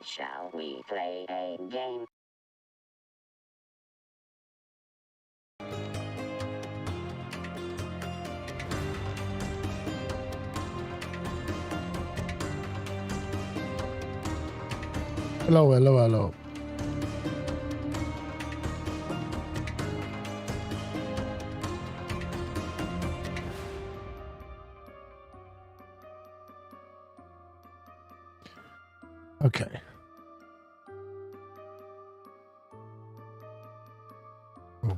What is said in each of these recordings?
Shall we play a game? Hello, hello, hello. Okay. Oh.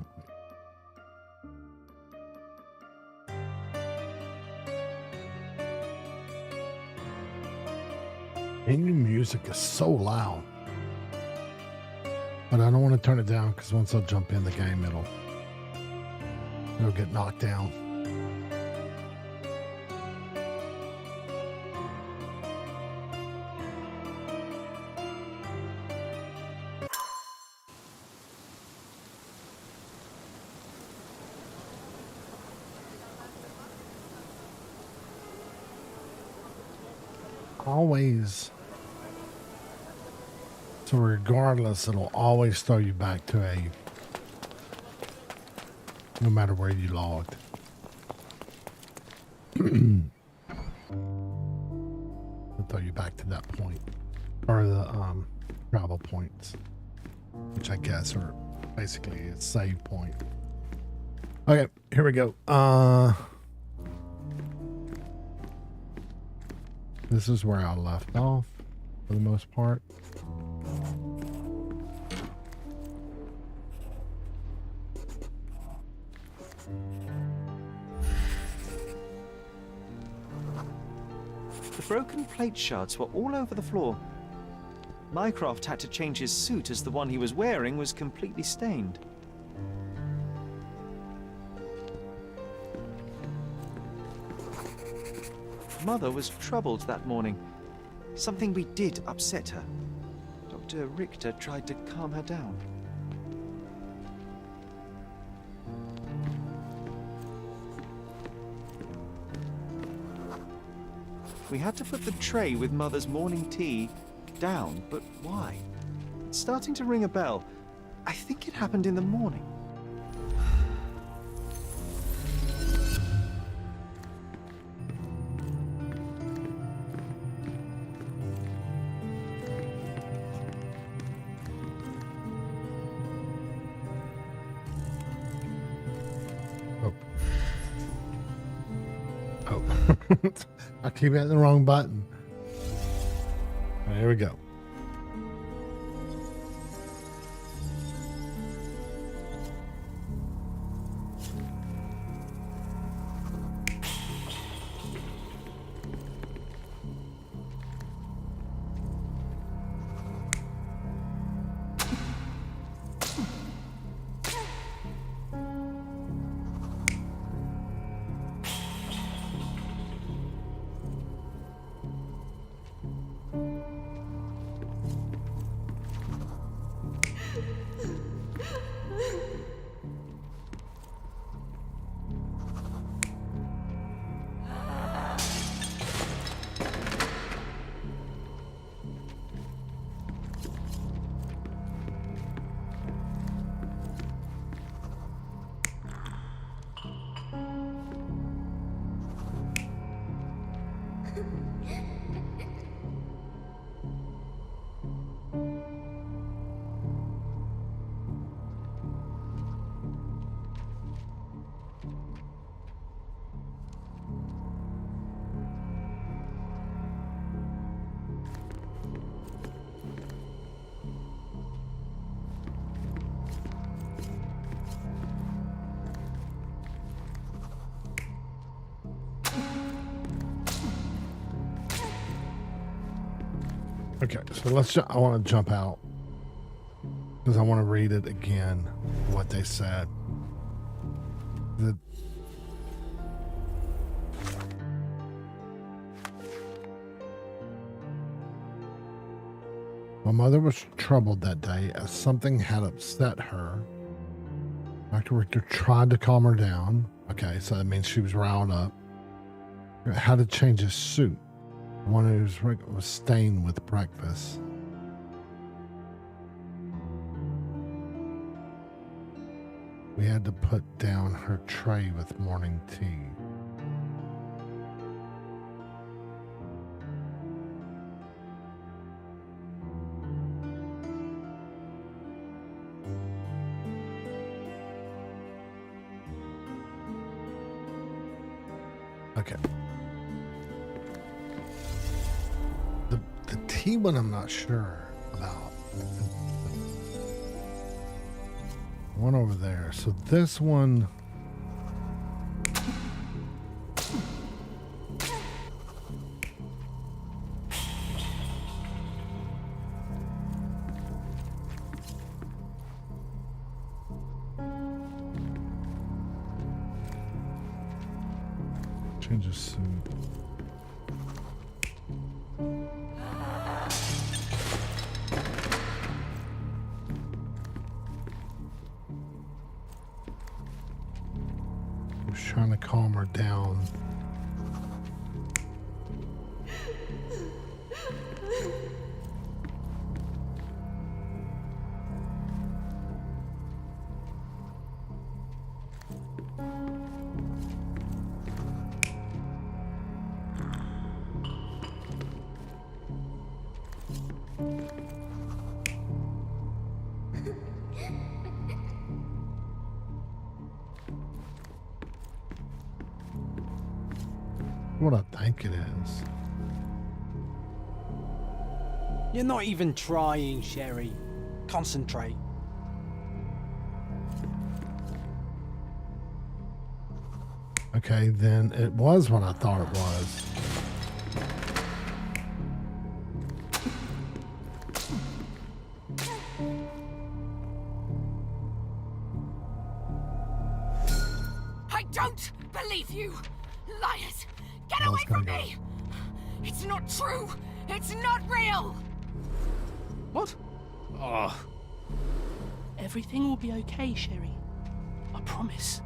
Any music is so loud. But I don't want to turn it down because once I jump in the game, it'll get knocked down. Always. So regardless, it'll always throw you back to no matter where you logged. It'll throw you back to that point. Or the travel points. Which I guess are basically a save point. Okay, here we go. This is where I left off for the most part. The broken plate shards were all over the floor. Mycroft had to change his suit as the one he was wearing was completely stained. Mother was troubled that morning. Something we did upset her. Dr. Richter tried to calm her down. We had to put the tray with Mother's morning tea down, but why? It's starting to ring a bell. I think it happened in the morning. I keep hitting the wrong button. There we go. Okay, so I want to jump out because I want to read it again, what they said. My mother was troubled that day as something had upset her. Dr. Richter tried to calm her down. Okay, so that means she was riled up. Had to change his suit. One whose was stained with breakfast. We had to put down her tray with morning tea. Okay. The tea one I'm not sure about. One over there. So this one. Change of suit. I was trying to calm her down. What I think it is. You're not even trying, Sherry. Concentrate. Okay, then it was what I thought it was. I don't believe you! Liars! Get How's away gonna from go? me! It's not true! It's not real! What? Oh. Everything will be okay, Sherry. I promise.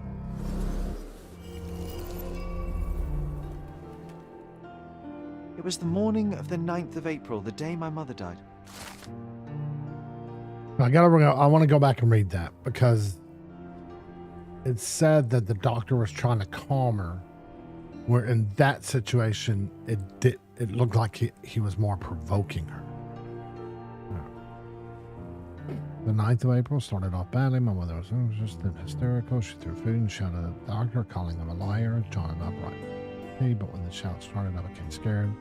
It was the morning of the 9th of April, the day my mother died. I want to go back and read that because it said that the doctor was trying to calm her, where in that situation it looked like he was more provoking her. The 9th of April started off badly. My mother was just hysterical. She threw food and shouted at the doctor, calling him a liar and John an upright. Hey, but when the shout started, I became scared.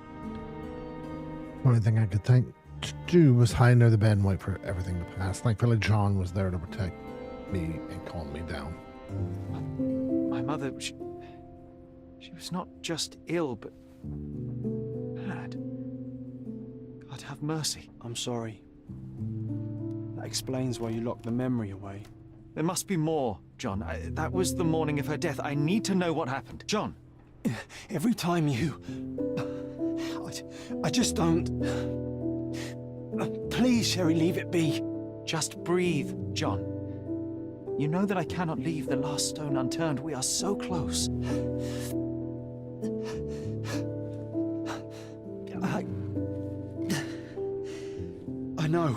The only thing I could think to do was hide under the bed and wait for everything to pass. Thankfully, John was there to protect me and calm me down. My mother, she was not just ill, but mad. God have mercy. I'm sorry. That explains why you locked the memory away. There must be more, John. That was the morning of her death. I need to know what happened. John! Every time you... I just don't... Please, Sherry, leave it be. Just breathe, John. You know that I cannot leave the last stone unturned. We are so close. I know.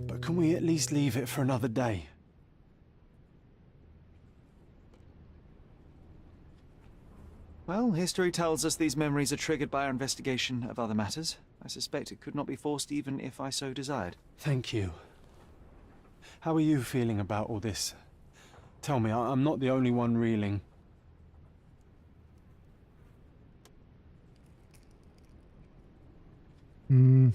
But can we at least leave it for another day? Well, history tells us these memories are triggered by our investigation of other matters. I suspect it could not be forced even if I so desired. Thank you. How are you feeling about all this? Tell me, I'm not the only one reeling. In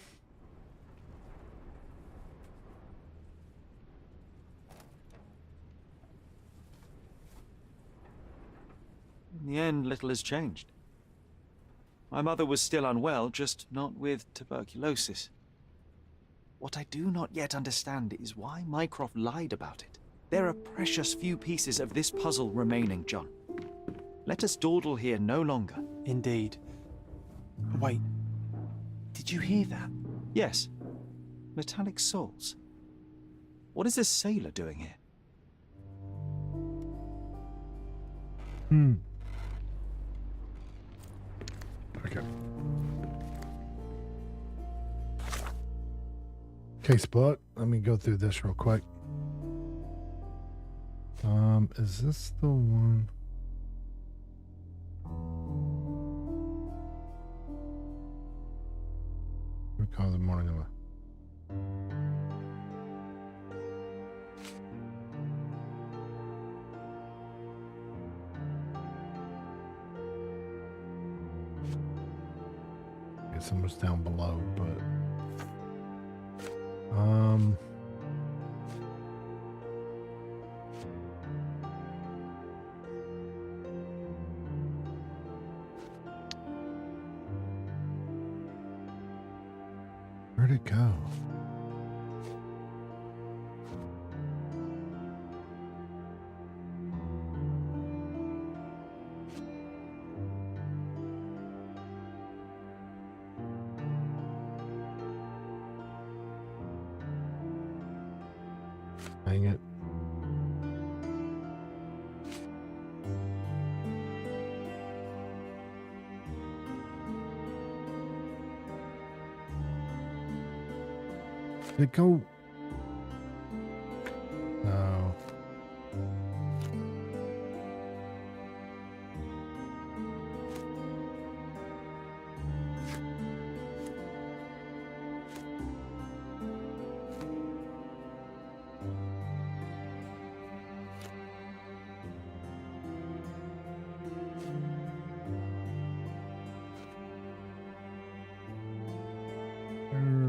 the end, little has changed. My mother was still unwell, just not with tuberculosis. What I do not yet understand is why Mycroft lied about it. There are precious few pieces of this puzzle remaining, John. Let us dawdle here no longer. Indeed. Wait, did you hear that? Yes. Metallic souls. What is this sailor doing here? Okay. Casebook. Let me go through this real quick. Is this the one? Recall the morning of a... It's almost down below, but where'd it go? Dang it. Did it go? No.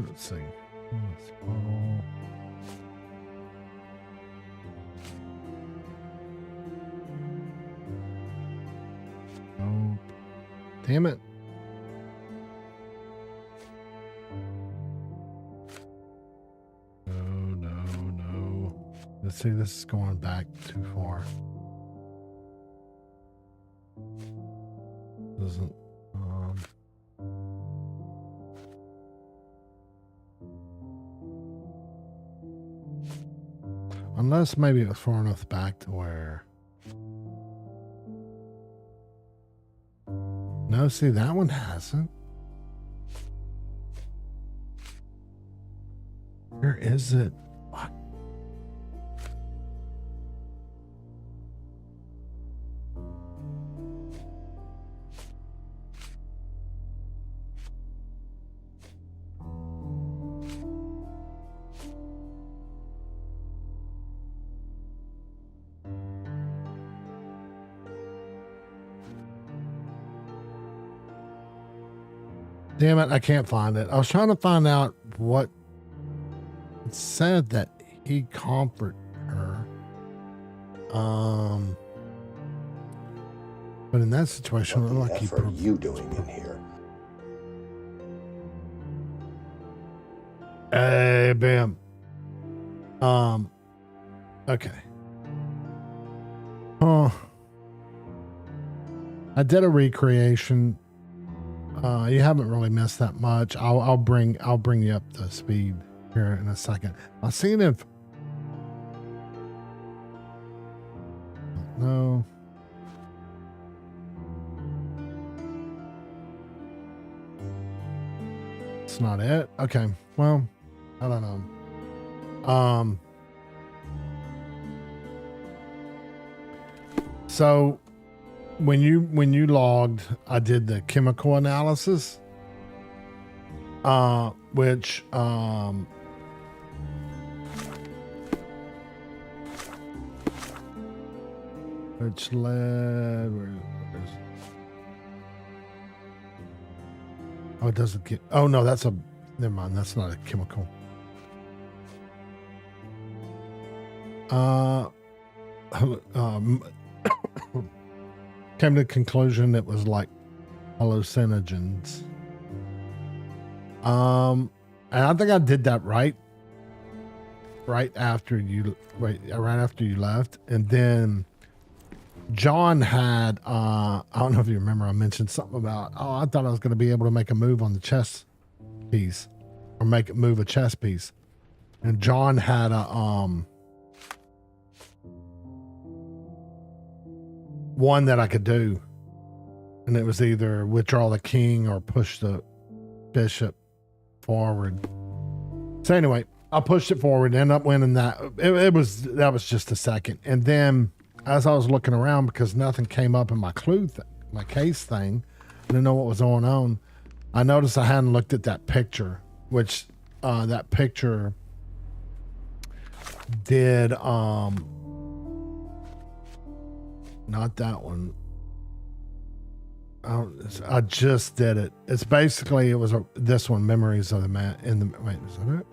Let's see. Let's follow. Oh, damn it. No. Let's see, this is going back too far. Doesn't, unless maybe it was far enough back to where... No, see, that one hasn't. Where is it? What? Damn it, I can't find it. I was trying to find out what it said that he comforted her. But in that situation, it looked like he What are you doing in here? Hey, bam. Okay. I did a recreation. You haven't really missed that much. I'll bring you up to speed here in a second. I'll see if... No. It's not it. Okay. Well, I don't know. So when you logged, I did the chemical analysis, which led oh, it doesn't get, oh no, that's a, never mind, that's not a chemical. Came to the conclusion it was like hallucinogens. And I think I did that right after you left. And then John had, I don't know if you remember, I mentioned something about, I thought I was going to be able to make a move on the chess piece or move a chess piece. And John had a, one that I could do, and it was either withdraw the king or push the bishop forward. So anyway, I pushed it forward, ended up winning that. That was just a second, and then as I was looking around, because nothing came up in my my case thing, I didn't know what was going on. I noticed I hadn't looked at that picture, which that picture did not that one. I just did it. It's basically, it was this one, Memories of the Man in the, wait, is that it?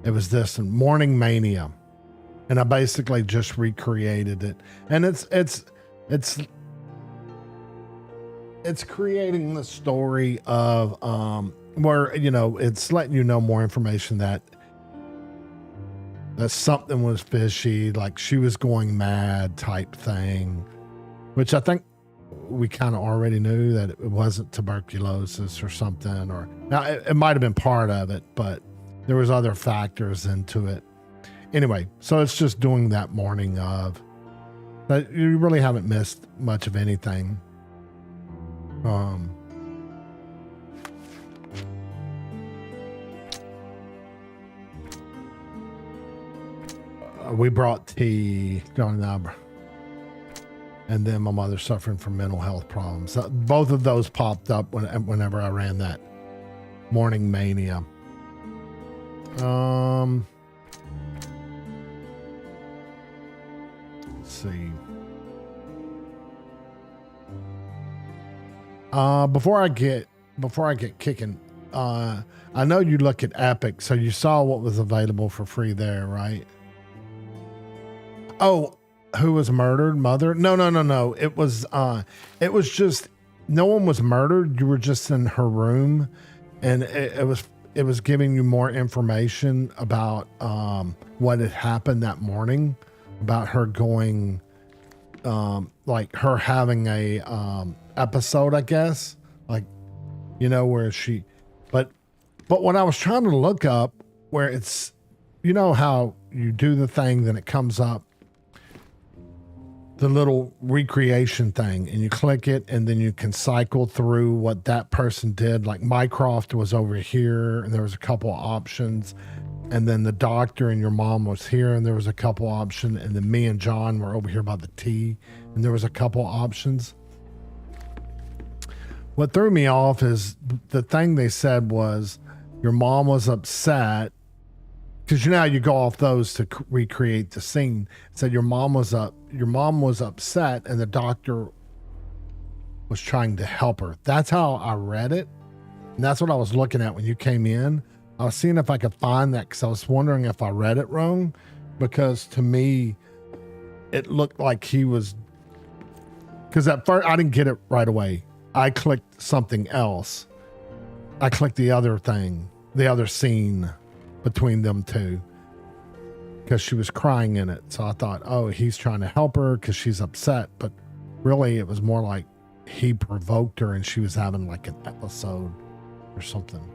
It was this one, Morning Mania. And I basically just recreated it. And it's creating the story of where, you know, it's letting you know more information that something was fishy, like she was going mad type thing, which I think we kind of already knew that it wasn't tuberculosis or something, or now it might have been part of it, but there was other factors into it. Anyway, so it's just doing that morning of, but you really haven't missed much of anything. We brought tea, John and I, and then my mother suffering from mental health problems. Both of those popped up whenever I ran that Morning Mania. Let's see. Before I get kicking, I know you look at Epic, so you saw what was available for free there, right? Oh, who was murdered? Mother? No. It was just, no one was murdered. You were just in her room, and it was giving you more information about what had happened that morning, about her going, like her having a episode, I guess, like, you know, where she, but when I was trying to look up where it's, you know how you do the thing, then it comes up, the little recreation thing, and you click it, and then you can cycle through what that person did. Like Mycroft was over here, and there was a couple of options, and then the doctor and your mom was here, and there was a couple options, and then me and John were over here by the tea, and there was a couple options. What threw me off is the thing they said was your mom was upset, because you know how you go off those to recreate the scene. It said your mom was upset, and the doctor was trying to help her. That's how I read it, and that's what I was looking at when you came in. I was seeing if I could find that, because I was wondering if I read it wrong, because to me it looked like he was, because at first I didn't get it right away. I clicked something else. I clicked the other thing, the other scene between them two, because she was crying in it. So I thought, oh, he's trying to help her because she's upset. But really, it was more like he provoked her and she was having like an episode or something.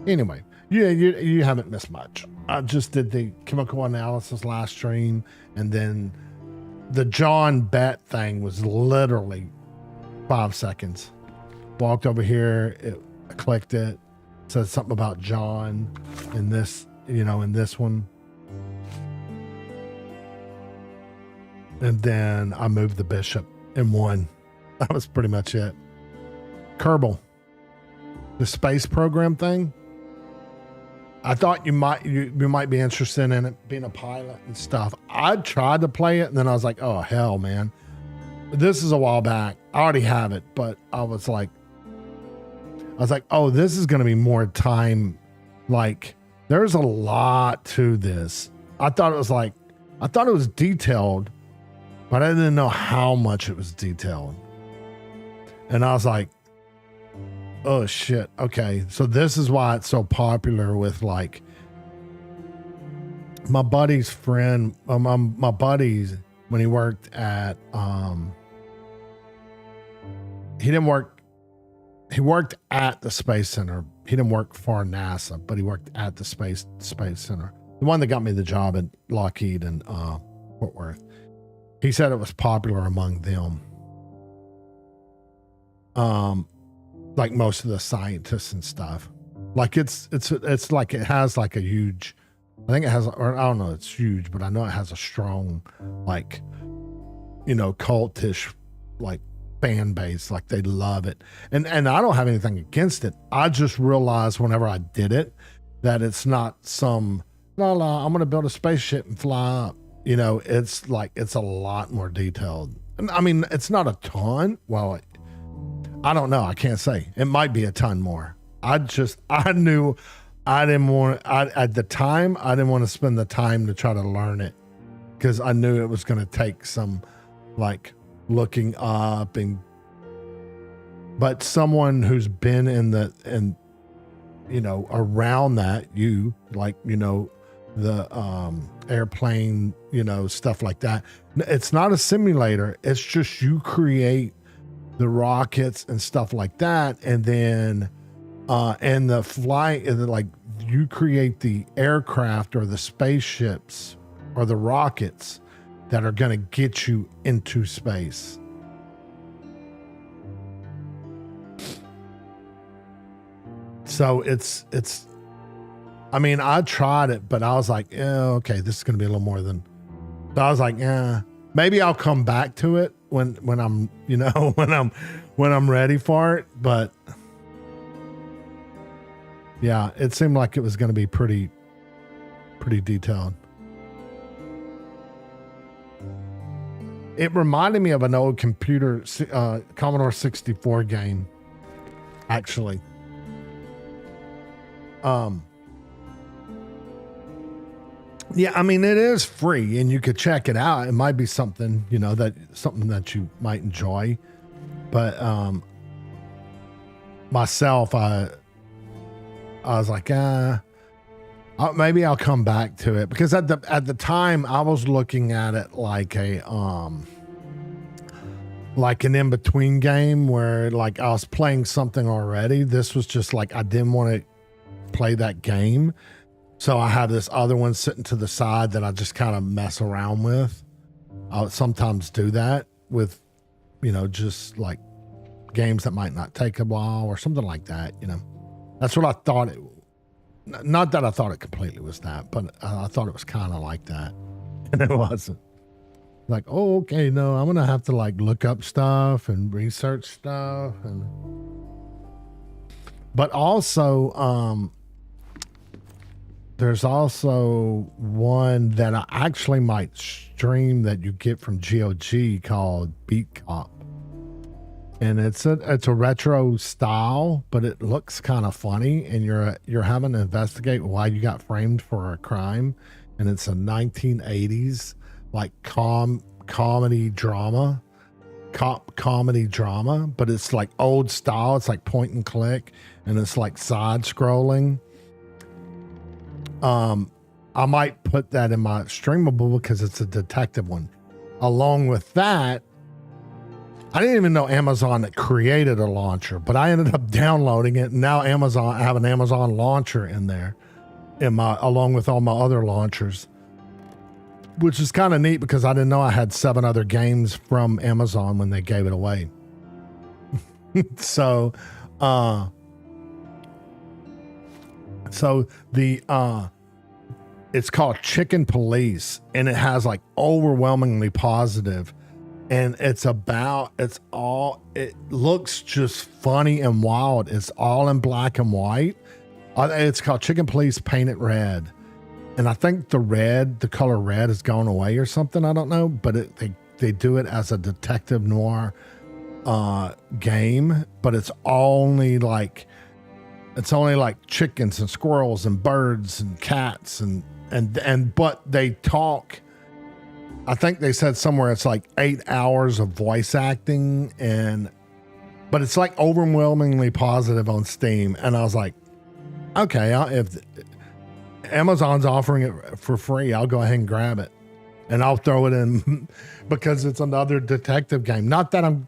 Anyway, you haven't missed much. I just did the chemical analysis last stream, and then the John Bet thing was literally 5 seconds. Walked over here, I clicked it, said something about John in this, you know, in this one. And then I moved the bishop in one. That was pretty much it. Kerbal, the space program thing. I thought you might be interested in it, being a pilot and stuff. I tried to play it, and then I was like, oh, hell, man. This is a while back. I already have it, but I was like, oh, this is going to be more time. Like, there's a lot to this. I thought it was detailed, but I didn't know how much it was detailed. And I was like, oh shit. Okay. So this is why it's so popular with like my buddy's friend, my buddies, when he worked at, he worked at the Space Center. He didn't work for NASA, but he worked at the Space Center. The one that got me the job at Lockheed and Fort Worth. He said it was popular among them. Like most of the scientists and stuff. Like it's like it has like a huge I think it has, or I don't know, it's huge, but I know it has a strong, like, cultish, like, fan base. Like, they love it. And I don't have anything against it. I just realized whenever I did it that it's not some, no, I'm going to build a spaceship and fly up. It's like, it's a lot more detailed. I mean, it's not a ton. Well, I don't know. I can't say. It might be a ton more. I knew I didn't want, at the time, I didn't want to spend the time to try to learn it because I knew it was going to take some, like, looking up but someone who's been around that, the airplane, stuff like that. It's not a simulator. It's just you create the rockets and stuff like that. And then, and the flight, and like you create the aircraft or the spaceships or the rockets that are going to get you into space. So it's, I mean, I tried it, but I was like, okay, this is going to be a little more than, so I was like, maybe I'll come back to it when I'm, when I'm ready for it. But yeah, it seemed like it was going to be pretty detailed. It reminded me of an old computer, Commodore 64 game, actually. Yeah, I mean, it is free and you could check it out. It might be something, something that you might enjoy. But myself, I was like, maybe I'll come back to it, because at the time I was looking at it like like an in-between game where, like, I was playing something already. This was just like, I didn't want to play that game. So I have this other one sitting to the side that I just kind of mess around with. I'll sometimes do that with, just like games that might not take a while or something like that. That's what I thought it, not that I thought it completely was that, but I thought it was kind of like that. And it wasn't. Like, oh, okay, no, I'm going to have to like look up stuff and research stuff. But also, there's also one that I actually might stream that you get from GOG called Beat Cop. And it's a retro style, but it looks kind of funny, and you're having to investigate why you got framed for a crime. And it's a 1980s like comedy drama, but it's like old style. It's like point and click, and it's like side scrolling. I might put that in my streamable because it's a detective one. Along with that, I didn't even know Amazon had created a launcher, but I ended up downloading it. And now I have an Amazon launcher in there along with all my other launchers, which is kind of neat because I didn't know I had 7 other games from Amazon when they gave it away. So it's called Chicken Police, and it has like overwhelmingly positive, and it looks just funny and wild. It's all in black and white. It's called Chicken Police Painted Red. And I think the color red has gone away or something. I don't know, but they do it as a detective noir game, but it's only like chickens and squirrels and birds and cats but they talk. I think they said somewhere it's like 8 hours of voice acting, but it's like overwhelmingly positive on Steam. And I was like, okay, if Amazon's offering it for free, I'll go ahead and grab it, and I'll throw it in because it's another detective game. Not that I'm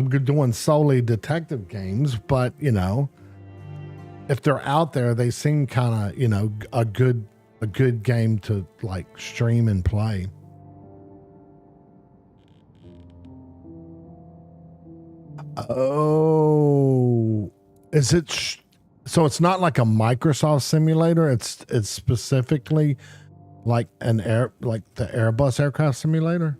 doing solely detective games, but if they're out there, they seem kind of, a good game to like stream and play. Oh, is it So it's not like a Microsoft simulator. It's specifically like the Airbus aircraft simulator.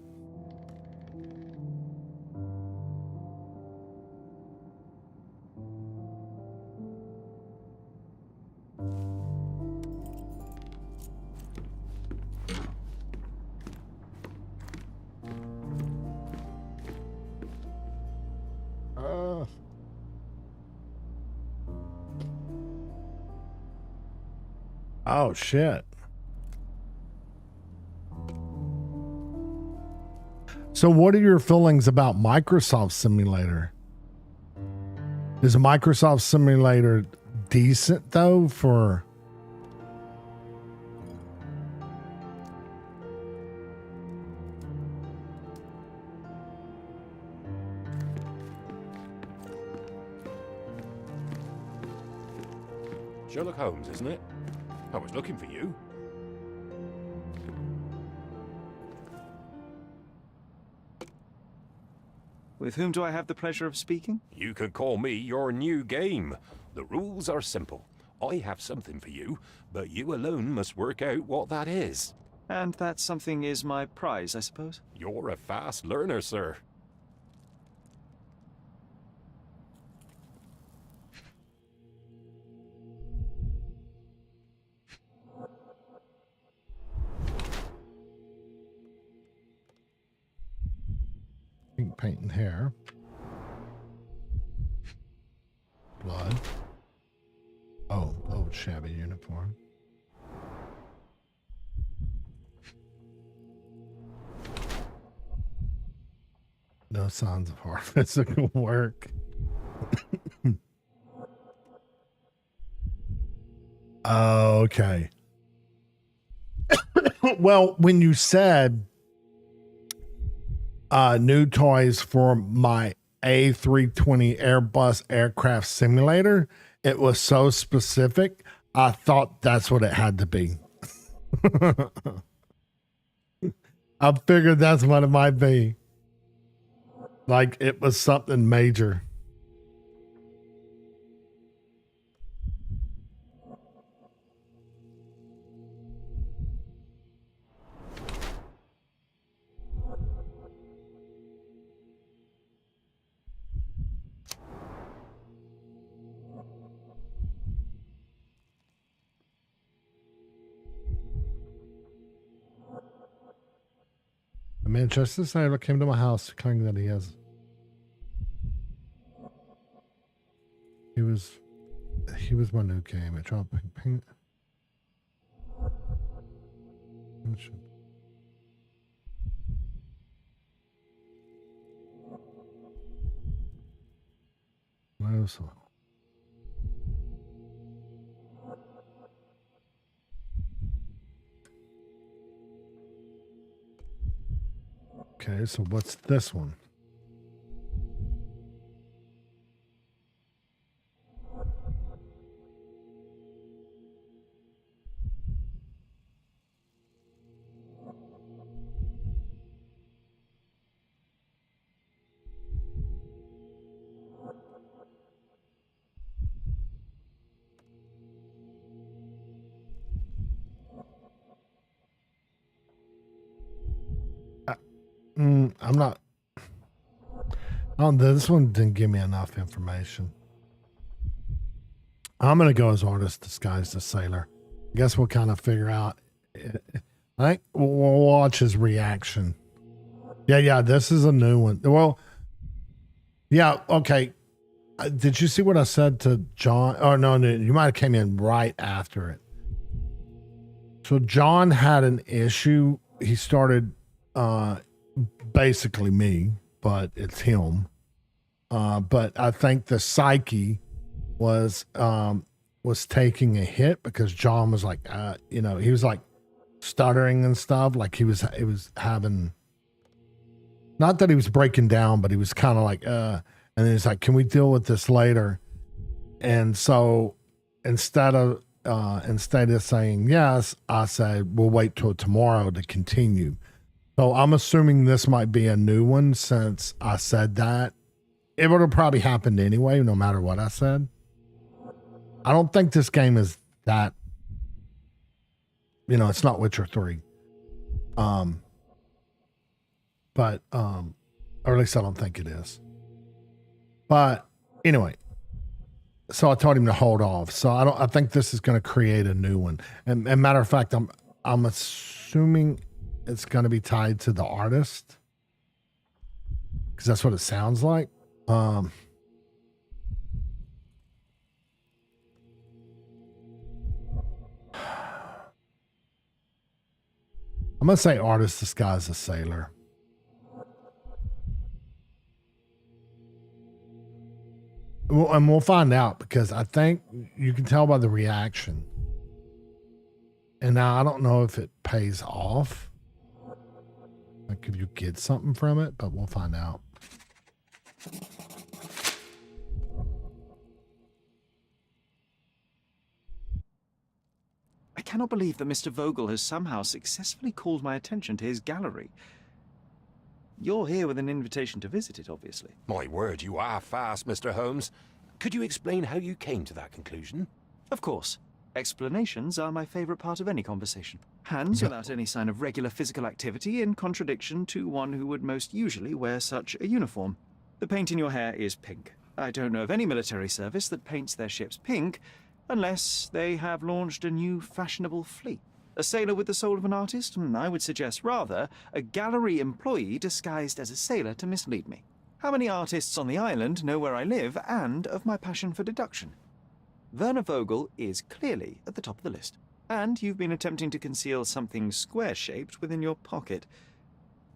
Oh shit. So what are your feelings about Microsoft Simulator? Is a Microsoft Simulator decent though for Sherlock Holmes, isn't it? I was looking for you. With whom do I have the pleasure of speaking? You can call me your new game. The rules are simple. I have something for you, but you alone must work out what that is. And that something is my prize, I suppose? You're a fast learner, sir. pink paint and hair? Blood. Oh, old shabby uniform. No signs of hard physical work. Okay. Well, when you said new toys for my A320 Airbus aircraft simulator, it was so specific, I thought that's what it had to be. I figured that's what it might be. Like it was something major. A Manchester sailor came to my house claiming that he was my new game. It dropped ping. Okay, so what's this one? I'm not. Oh, this one didn't give me enough information. I'm gonna go as artist disguised as sailor. I guess we'll kind of figure out. I think we'll watch his reaction. Yeah. This is a new one. Well, yeah. Okay. Did you see what I said to John? Oh no, you might have came in right after it. So John had an issue. He started. Basically me, but it's him. But I think the psyche was taking a hit because John was like, he was like stuttering and stuff. Like he was having, not that he was breaking down, but he was kind of like, and then he's like, can we deal with this later? And so instead of saying yes, I said, we'll wait till tomorrow to continue. So I'm assuming this might be a new one since I said that. It would have probably happened anyway, no matter what I said. I don't think this game is that, you know, it's not Witcher 3. But or at least I don't think it is. But anyway, so I told him to hold off. So I think this is going to create a new one. And matter of fact, I'm assuming it's going to be tied to the artist, because that's what it sounds like. I'm going to say artist disguised as sailor. And we'll find out, because I think you can tell by the reaction. And now I don't know if it pays off, like if you get something from it, but we'll find out. I cannot believe that Mr. Vogel has somehow successfully called my attention to his gallery. You're here with an invitation to visit it, obviously. My word, you are fast, Mr. Holmes. Could you explain how you came to that conclusion? Of course. Explanations are my favorite part of any conversation. Hands without any sign of regular physical activity, in contradiction to one who would most usually wear such a uniform. The paint in your hair is pink. I don't know of any military service that paints their ships pink, unless they have launched a new fashionable fleet. A sailor with the soul of an artist? I would suggest rather a gallery employee disguised as a sailor to mislead me. How many artists on the island know where I live and of my passion for deduction? Werner Vogel is clearly at the top of the list. And you've been attempting to conceal something square-shaped within your pocket.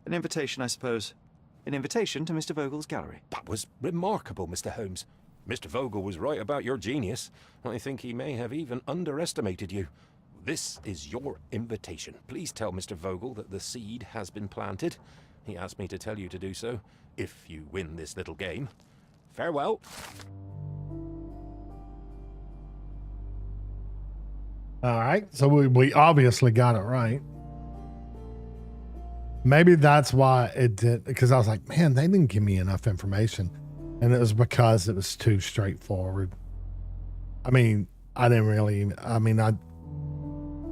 An invitation, I suppose. An invitation to Mr. Vogel's gallery. That was remarkable, Mr. Holmes. Mr. Vogel was right about your genius. I think he may have even underestimated you. This is your invitation. Please tell Mr. Vogel that the seed has been planted. He asked me to tell you to do so, if you win this little game. Farewell. All right, so we obviously got it right. Maybe that's why it did, because I was like, man, they didn't give me enough information. And it was because it was too straightforward. I mean, I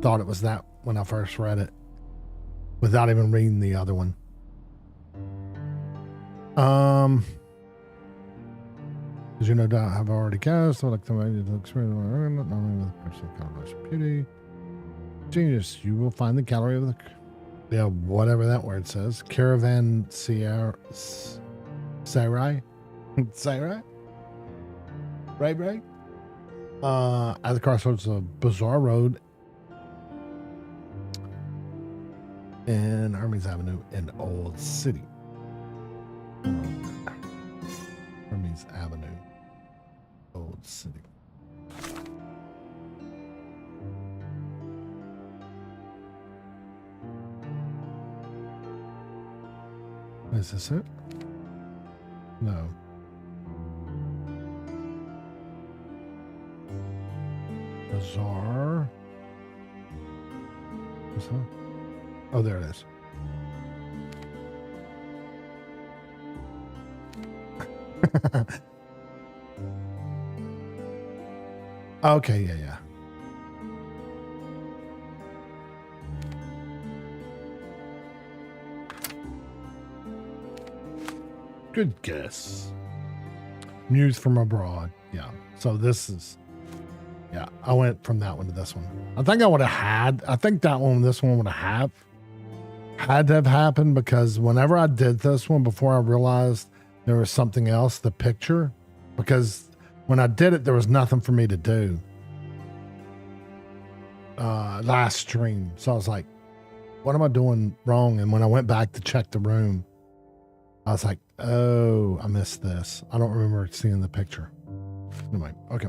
thought it was that when I first read it, without even reading the other one. As you no doubt have already cast, I like the way it looks really not only with personal color beauty. Genius, you will find the gallery of the whatever that word says. Caravan Sierra Sarai? Sarai? Right? At the crossroads of Bazaar Road and Hermes Avenue in Old City. Hermes Avenue, Old City. Is this it? No. Bazaar. What's that? Oh, there it is. Okay, yeah. Good guess. News from abroad. Yeah. So this is, yeah, I went from that one to this one. I think this one would have had to have happened, because whenever I did this one, before I realized there was something else, the picture, because when I did it, there was nothing for me to do last stream. So I was like, what am I doing wrong? And when I went back to check the room, I was like, oh, I missed this. I don't remember seeing the picture. Anyway, okay.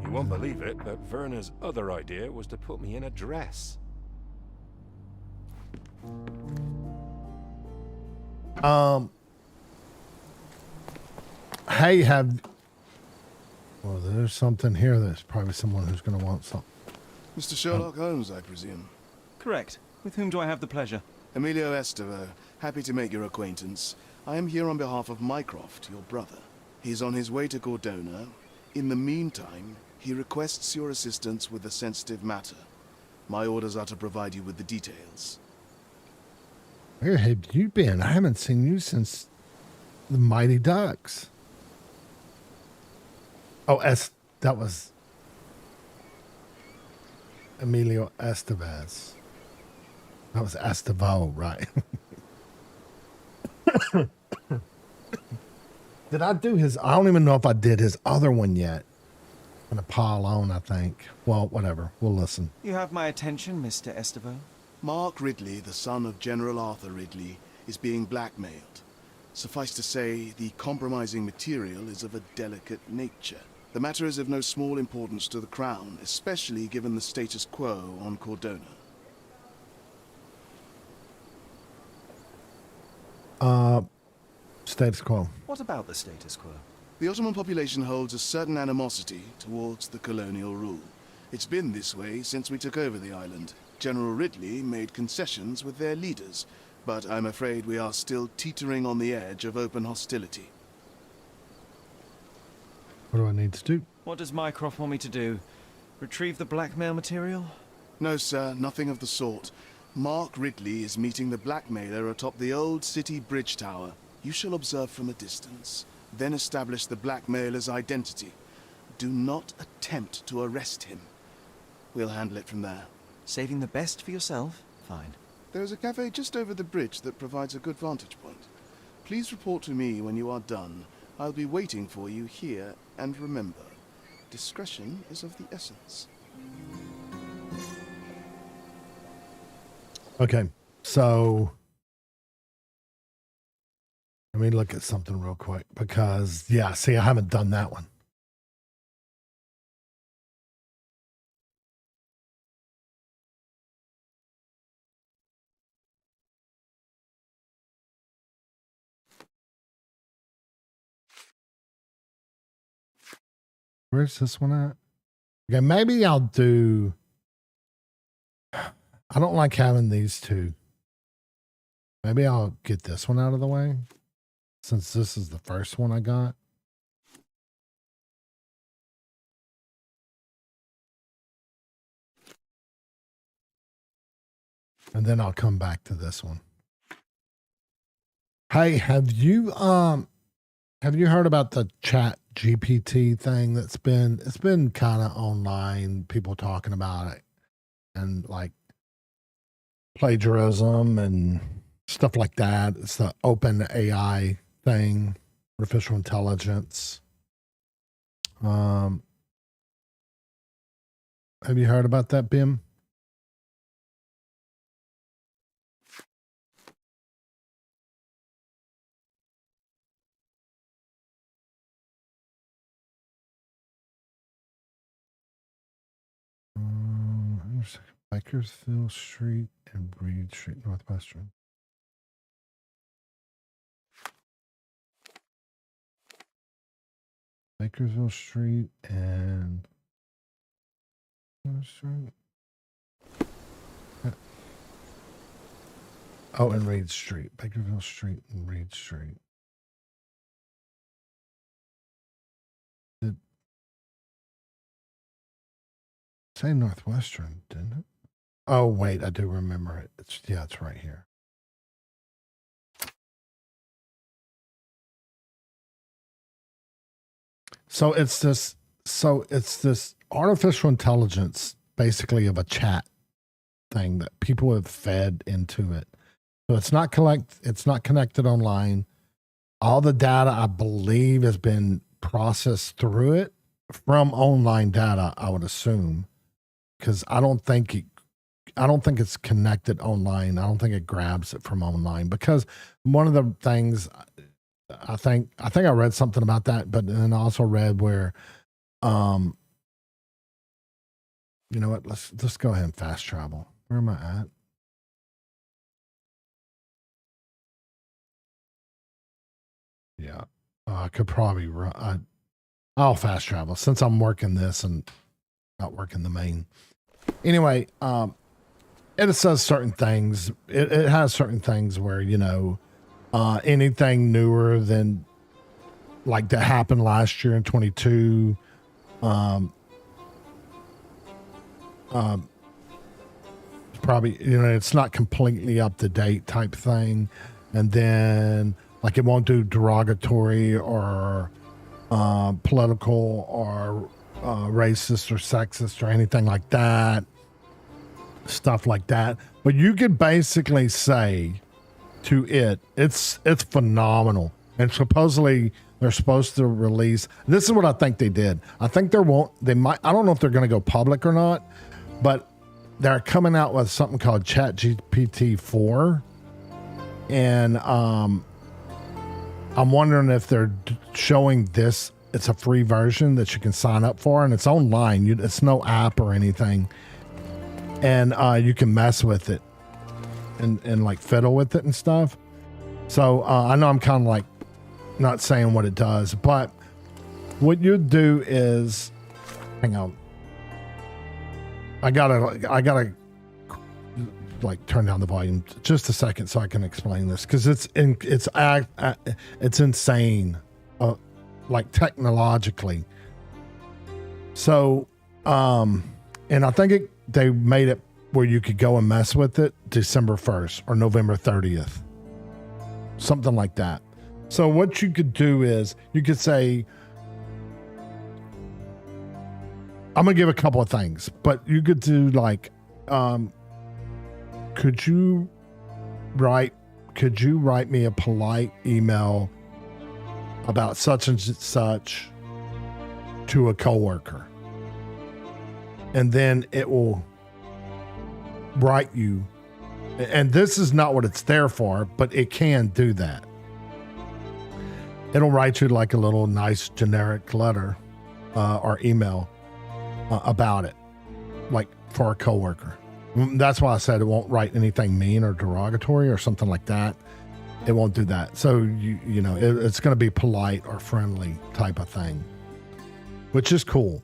You won't believe it, but Werner's other idea was to put me in a dress. Hey, Well, there's something here that's probably someone who's going to want something. Mr. Sherlock Holmes, I presume. Correct. With whom do I have the pleasure? Emilio Estevaux, happy to make your acquaintance. I am here on behalf of Mycroft, your brother. He's on his way to Cordona. In the meantime, he requests your assistance with a sensitive matter. My orders are to provide you with the details. Where have you been? I haven't seen you since the Mighty Ducks. Oh, that was Emilio Estevez. That was Estevaux, right? Did I do his? I don't even know if I did his other one yet. I'm going to pile on, I think. Well, whatever. We'll listen. You have my attention, Mr. Estevaux. Mark Ridley, the son of General Arthur Ridley, is being blackmailed. Suffice to say, the compromising material is of a delicate nature. The matter is of no small importance to the Crown, especially given the status quo on Cordona. Status quo. What about the status quo? The Ottoman population holds a certain animosity towards the colonial rule. It's been this way since we took over the island. General Ridley made concessions with their leaders, but I'm afraid we are still teetering on the edge of open hostility. What do I need to do? What does Mycroft want me to do? Retrieve the blackmail material? No, sir, nothing of the sort. Mark Ridley is meeting the blackmailer atop the old city bridge tower. You shall observe from a distance, then establish the blackmailer's identity. Do not attempt to arrest him. We'll handle it from there. Saving the best for yourself? Fine. There is a cafe just over the bridge that provides a good vantage point. Please report to me when you are done. I'll be waiting for you here, and remember, discretion is of the essence. Okay, so let me look at something real quick because, yeah, see, I haven't done that one. Where's this one at? Okay, maybe I'll do. I don't like having these two. Maybe I'll get this one out of the way since this is the first one I got. And then I'll come back to this one. Hey, have you heard about the Chat GPT thing it's been kind of online, people talking about it and like plagiarism and stuff like that. It's the open AI thing, artificial intelligence. Have you heard about that, Bim? Bakersfield Street and Reed Street, Northwestern. Bakersfield Street and Street. Oh, and Reed Street. Bakersfield Street and Reed Street. Did say Northwestern, didn't it? Oh, wait, I do remember it. It's right here. So it's this artificial intelligence basically of a chat thing that people have fed into it. So it's not connected online. All the data, I believe, has been processed through it from online data, I would assume. Because I don't think it's connected online. I don't think it grabs it from online. Because one of the things I think I read something about that, but then I also read where, you know what? Let's go ahead and fast travel. Where am I at? Yeah, I could probably run. I'll fast travel since I'm working this and not working the main. Anyway, it says certain things. It has certain things where, you know, anything newer than like that happened last year in 22. Probably, you know, it's not completely up to date type thing. And then like it won't do derogatory or political or racist or sexist or anything like that. Stuff like that. But you could basically say to it, it's phenomenal. And supposedly they're supposed to release. This is what I think they did. I think they might, I don't know if they're going to go public or not, but they're coming out with something called ChatGPT 4. And I'm wondering if they're showing this. It's a free version that you can sign up for, and it's online. It's no app or anything. And you can mess with it and like fiddle with it and stuff. So I know I'm kind of like not saying what it does, but what you do is, hang on. I gotta like turn down the volume just a second so I can explain this, because it's insane, like technologically. So, and I think they made it where you could go and mess with it December 1st or November 30th, something like that. So what you could do is you could say, I'm going to give a couple of things, but you could do like, could you write me a polite email about such and such to a coworker? And then it will write you. And this is not what it's there for, but it can do that. It'll write you like a little nice generic letter or email about it, like for a coworker. That's why I said it won't write anything mean or derogatory or something like that. It won't do that. So you know it's going to be polite or friendly type of thing, which is cool.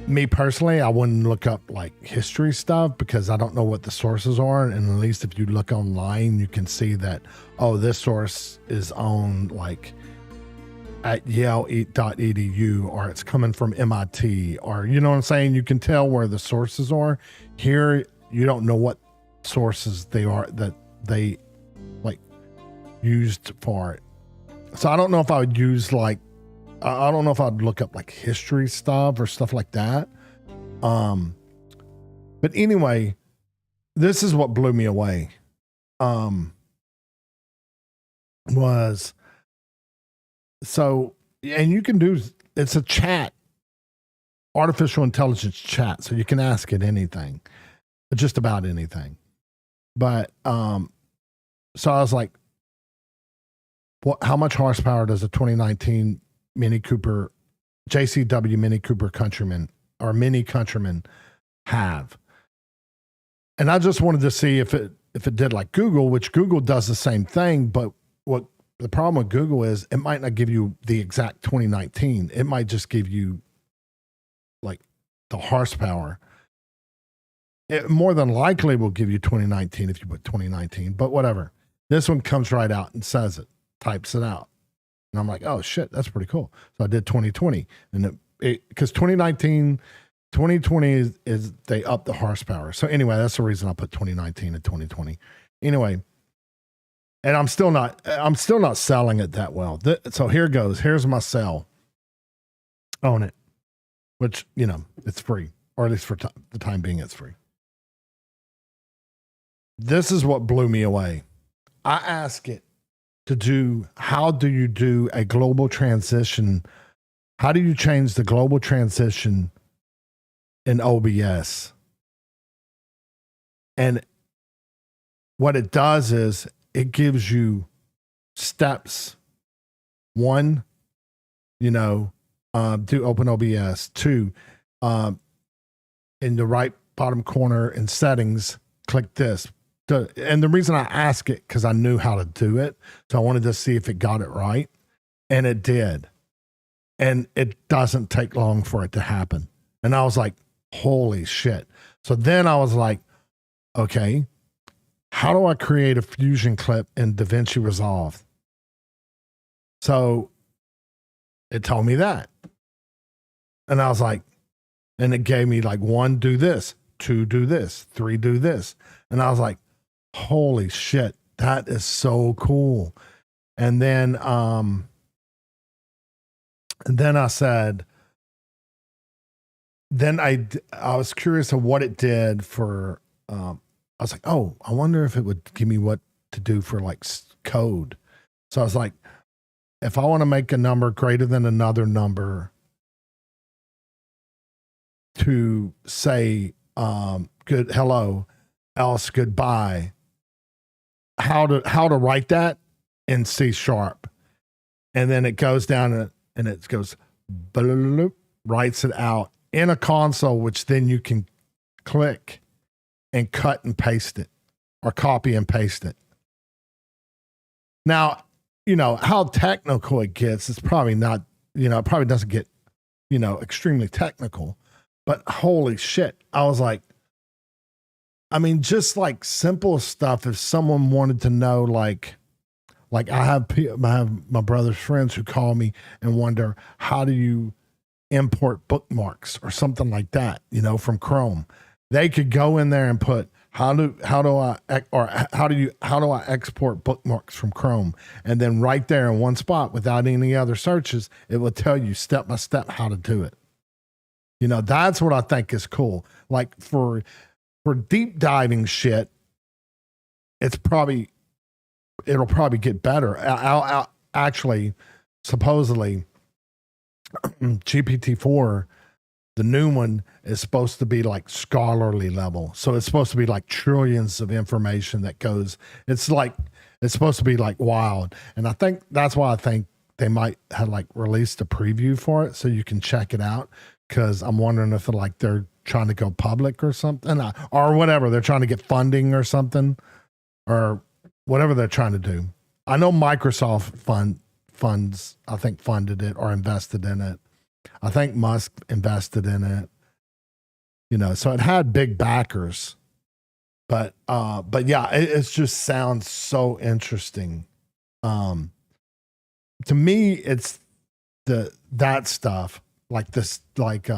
Me personally, I wouldn't look up like history stuff because I don't know what the sources are. And at least if you look online, you can see that, oh, this source is on like at yale.edu, or it's coming from MIT, or you know what I'm saying? You can tell where the sources are. Here, you don't know what sources they are that they like used for it. So I don't know if I would use like, I don't know if I'd look up like history stuff or stuff like that. But anyway, this is what blew me away. Was so, and you can do, it's a chat, artificial intelligence chat. So you can ask it anything, just about anything. But, so I was like, how much horsepower does a 2019 Mini Cooper, JCW Mini Cooper Countryman or Mini Countryman have? And I just wanted to see if it did like Google, which Google does the same thing. But what the problem with Google is it might not give you the exact 2019. It might just give you like the horsepower. It more than likely will give you 2019 if you put 2019, but whatever. This one comes right out and says it, types it out. And I'm like, oh shit, that's pretty cool. So I did 2020, and because 2020 is they up the horsepower. So anyway, that's the reason I put 2019 and 2020. Anyway, and I'm still not selling it that well. So here goes. Here's my sell on it, which, you know, it's free, or at least for the time being, it's free. This is what blew me away. I asked it to do, how do you do a global transition? How do you change the global transition in OBS? And what it does is it gives you steps. One, you know, do open OBS. Two, in the right bottom corner in settings, click this. And the reason I asked it, because I knew how to do it. So I wanted to see if it got it right. And it did. and it doesn't take long for it to happen. And I was like, holy shit. So then I was like, okay, how do I create a fusion clip in DaVinci Resolve? So it told me that. And I was like, and it gave me like 1, do this, 2, do this, 3, do this. And I was like, holy shit, that is so cool. And then I said, then I was curious of what it did for, I was like, oh, I wonder if it would give me what to do for like code. So I was like, if I want to make a number greater than another number to say good hello, else goodbye, how to write that in C#. And then it goes down and it goes, writes it out in a console, which then you can click and cut and paste it or copy and paste it. Now, you know, how technical it gets, it's probably not, you know, it probably doesn't get, you know, extremely technical, but holy shit. I was like, I mean, just like simple stuff. If someone wanted to know, like I have my brother's friends who call me and wonder, how do you import bookmarks or something like that, you know, from Chrome? They could go in there and put, how do I export bookmarks from Chrome? And then right there in one spot without any other searches, it will tell you step by step how to do it. You know, that's what I think is cool. Like for deep diving shit, it'll probably get better. I'll actually, supposedly, GPT-4, the new one, is supposed to be like scholarly level. So it's supposed to be like trillions of information that goes, it's supposed to be like wild. And I think that's why I think they might have like released a preview for it so you can check it out. Cause I'm wondering if they're trying to go public or something, or whatever. They're trying to get funding or something, or whatever they're trying to do. I know Microsoft funds, I think, funded it or invested in it. I think Musk invested in it, you know, so it had big backers, but yeah, it just sounds so interesting. To me, it's that stuff like this, like,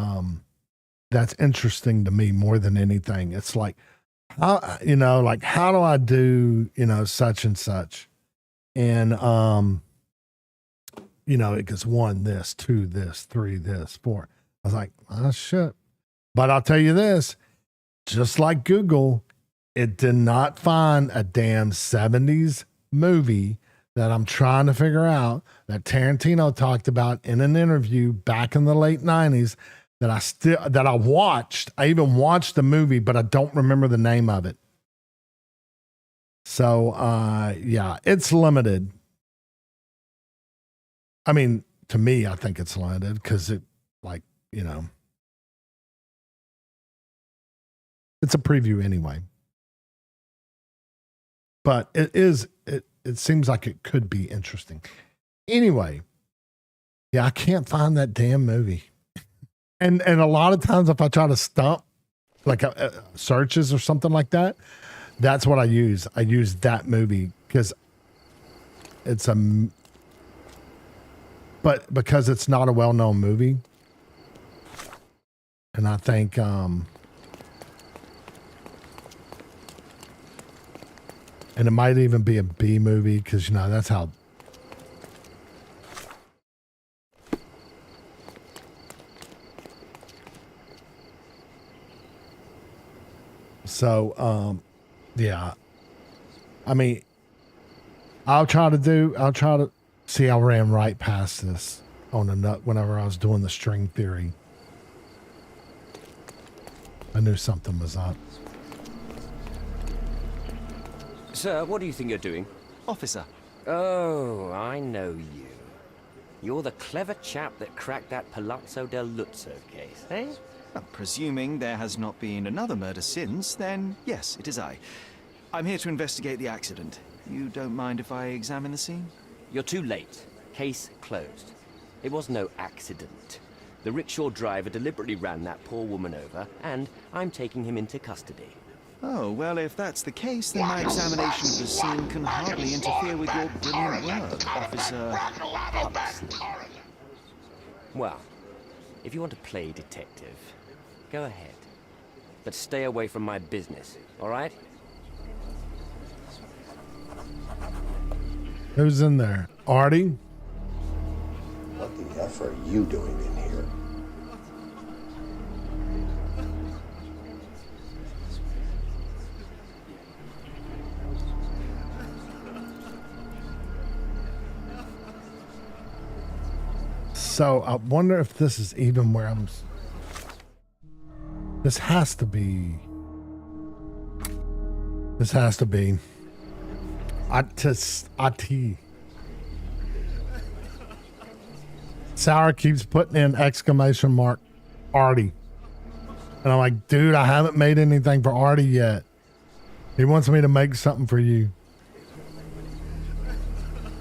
that's interesting to me more than anything. It's like, how, you know, like, how do I do, you know, such and such? And, you know, it goes 1, this, 2, this, 3, this, 4. I was like, oh, shit. But I'll tell you this, just like Google, it did not find a damn 70s movie that I'm trying to figure out that Tarantino talked about in an interview back in the late 90s that I watched. I even watched the movie, but I don't remember the name of it. So, yeah, it's limited. I mean, to me, I think it's limited because it, like, you know, it's a preview anyway. But it seems like it could be interesting. Anyway, yeah, I can't find that damn movie. And a lot of times if I try to stump like searches or something like that, that's what I use. I use that movie because it's but because it's not a well-known movie. And I think and it might even be a B movie because, you know, that's how. So, yeah. I mean, I'll try to see. I ran right past this on the nut whenever I was doing the string theory. I knew something was up. Sir, what do you think you're doing? Officer. Oh, I know you. You're the clever chap that cracked that Palazzo del Luzzo case, eh? Well, presuming there has not been another murder since, then yes, it is I. I'm here to investigate the accident. You don't mind if I examine the scene? You're too late. Case closed. It was no accident. The rickshaw driver deliberately ran that poor woman over, and I'm taking him into custody. Oh, well, if that's the case, then my examination of the scene can hardly interfere with your brilliant work, Officer Huxley. Well, if you want to play detective, go ahead. But stay away from my business, all right? Who's in there? Artie? What the F are you doing in here? So I wonder if this is even where I'm. This has to be. This has to be. IT. Sour keeps putting in exclamation mark Artie. And I'm like, dude, I haven't made anything for Artie yet. He wants me to make something for you.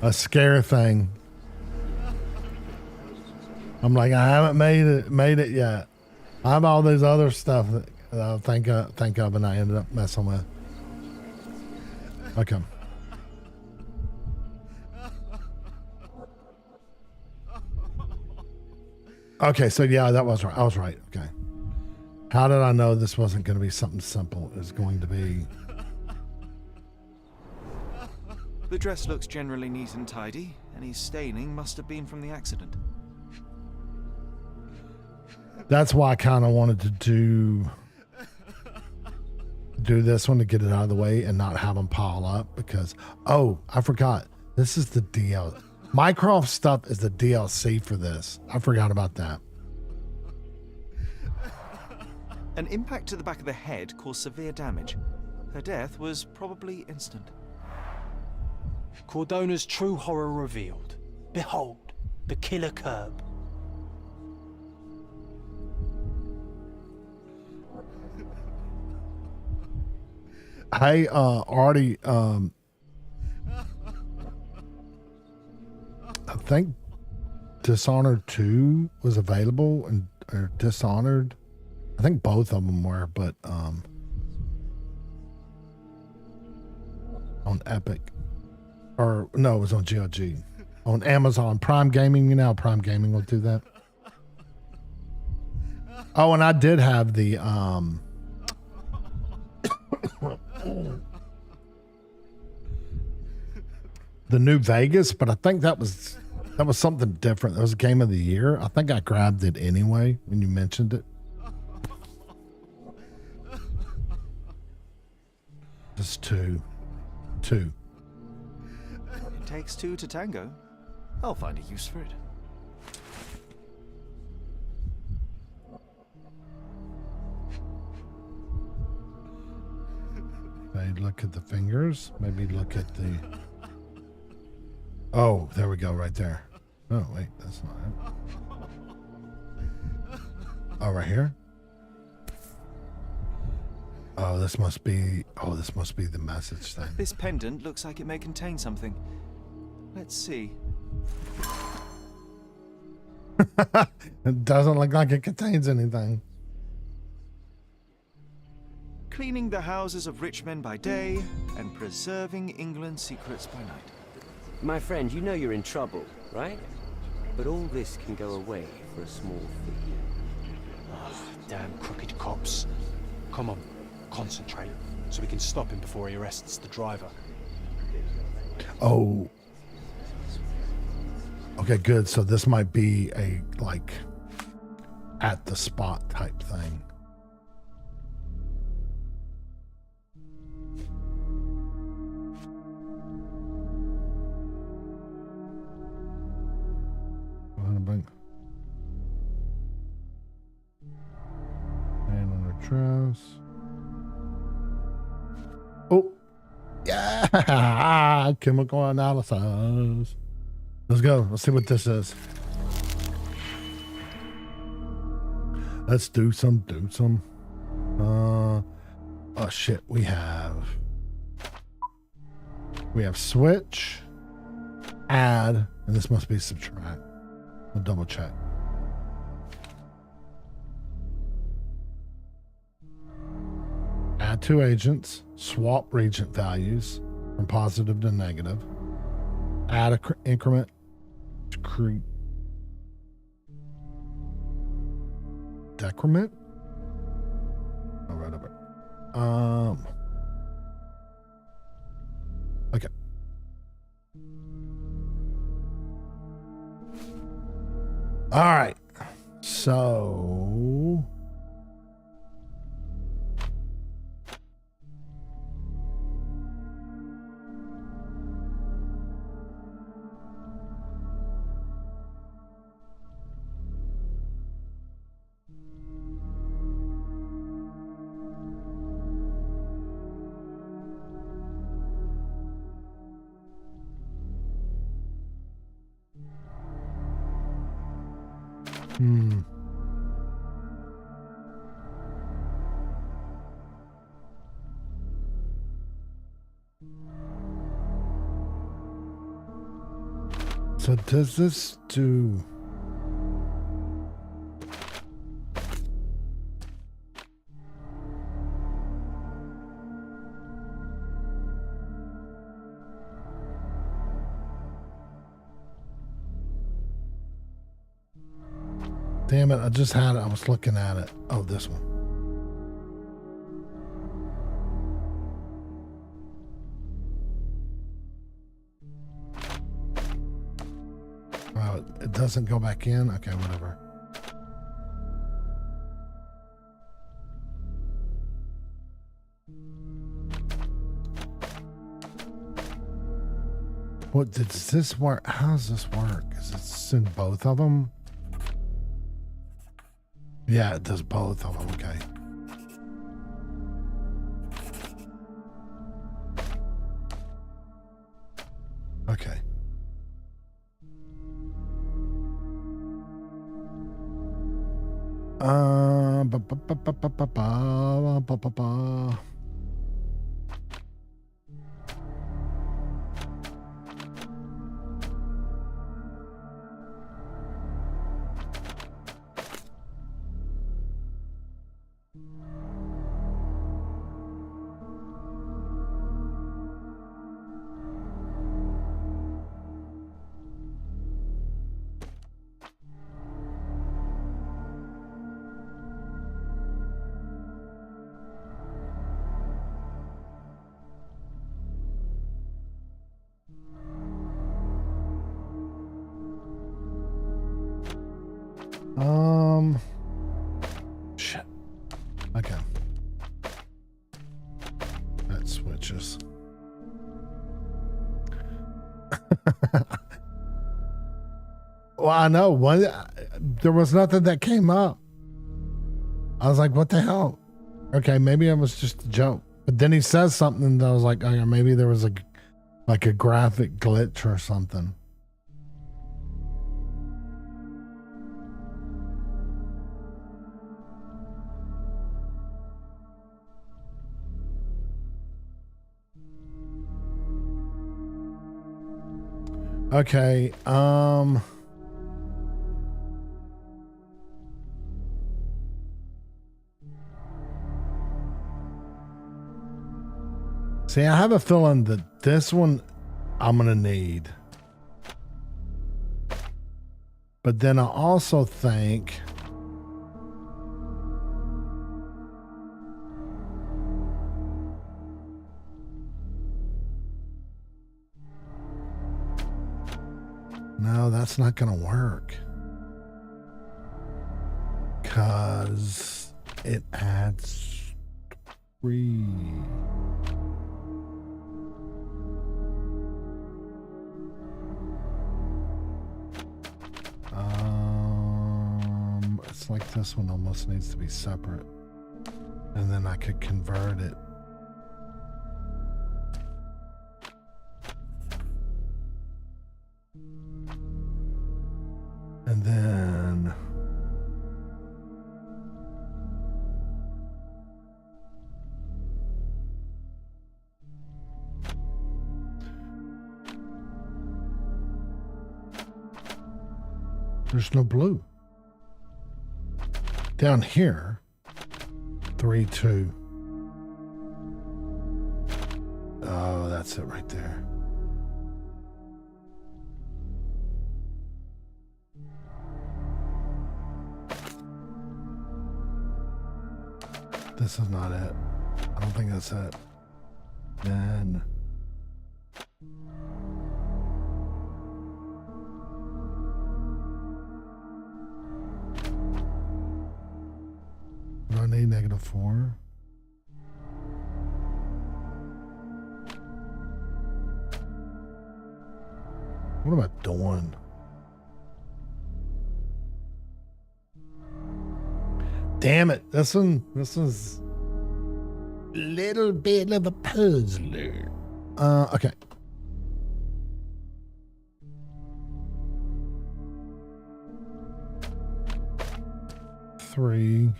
A scare thing. I'm like, I haven't made it yet. I have all these other stuff that I'll think of and I ended up messing with. Okay. Okay, so yeah, that was right. I was right. Okay. How did I know this wasn't going to be something simple? It was going to be... The dress looks generally neat and tidy. Any staining must have been from the accident. That's why I kind of wanted to do this one to get it out of the way and not have them pile up because, oh, I forgot. This is the DLC. Mycroft stuff is the DLC for this. I forgot about that. An impact to the back of the head caused severe damage. Her death was probably instant. Cordona's true horror revealed. Behold, the killer curb. Hey, Artie, I think Dishonored 2 was available or Dishonored. I think both of them were, but on Epic. Or no, it was on GOG. On Amazon Prime Gaming, you know how Prime Gaming will do that. Oh, and I did have the the New Vegas, but I think that was something different. That was Game of the Year. I think I grabbed it anyway when you mentioned it. Just two. It takes two to tango. I'll find a use for it. Maybe look at the fingers. Maybe look at the... Oh, there we go, right there. Oh, wait, that's not it. Oh, right here? Oh, this must be the message thing. This pendant looks like it may contain something. Let's see. It doesn't look like it contains anything. Cleaning the houses of rich men by day and preserving England's secrets by night. My friend, you know you're in trouble, right? But all this can go away for a small fee. Oh, damn crooked cops. Come on, concentrate, so we can stop him before he arrests the driver. Oh. Okay, good. So this might be a, like, at the spot type thing. And on the dress. Oh, yeah! Chemical analysis. Let's go. Let's see what this is. Let's do some. Oh shit. We have switch, add, and this must be subtract. I'll double check. Add 2 agents. Swap regent values from positive to negative. Add a increment. Decrement? All right, over. Okay. All right. So So does this do... Damn it, I just had it. I was looking at it. Oh, this one. Oh, it doesn't go back in? Okay, whatever. What, does this work? How does this work? Is it in both of them? Yeah, it does both of them. Okay. Okay. Ba, ba, ba, ba, ba, ba, ba, ba, ba, ba. Shit. Okay. That switches. Well, I know. There was nothing that came up. I was like, what the hell? Okay, maybe it was just a joke. But then he says something that I was like, okay, maybe there was a graphic glitch or something. Okay, see, I have a feeling that this one I'm gonna need. But then I also think no, that's not gonna work. 'Cause it adds 3. It's like this one almost needs to be separate. And then I could convert it. And then There's no blue. Down here, 3, 2. Oh, that's it right there. This is not it. I don't think that's it. Then... I need -4. What am I doing? Damn it. This is a little bit of a puzzler. Okay. Three.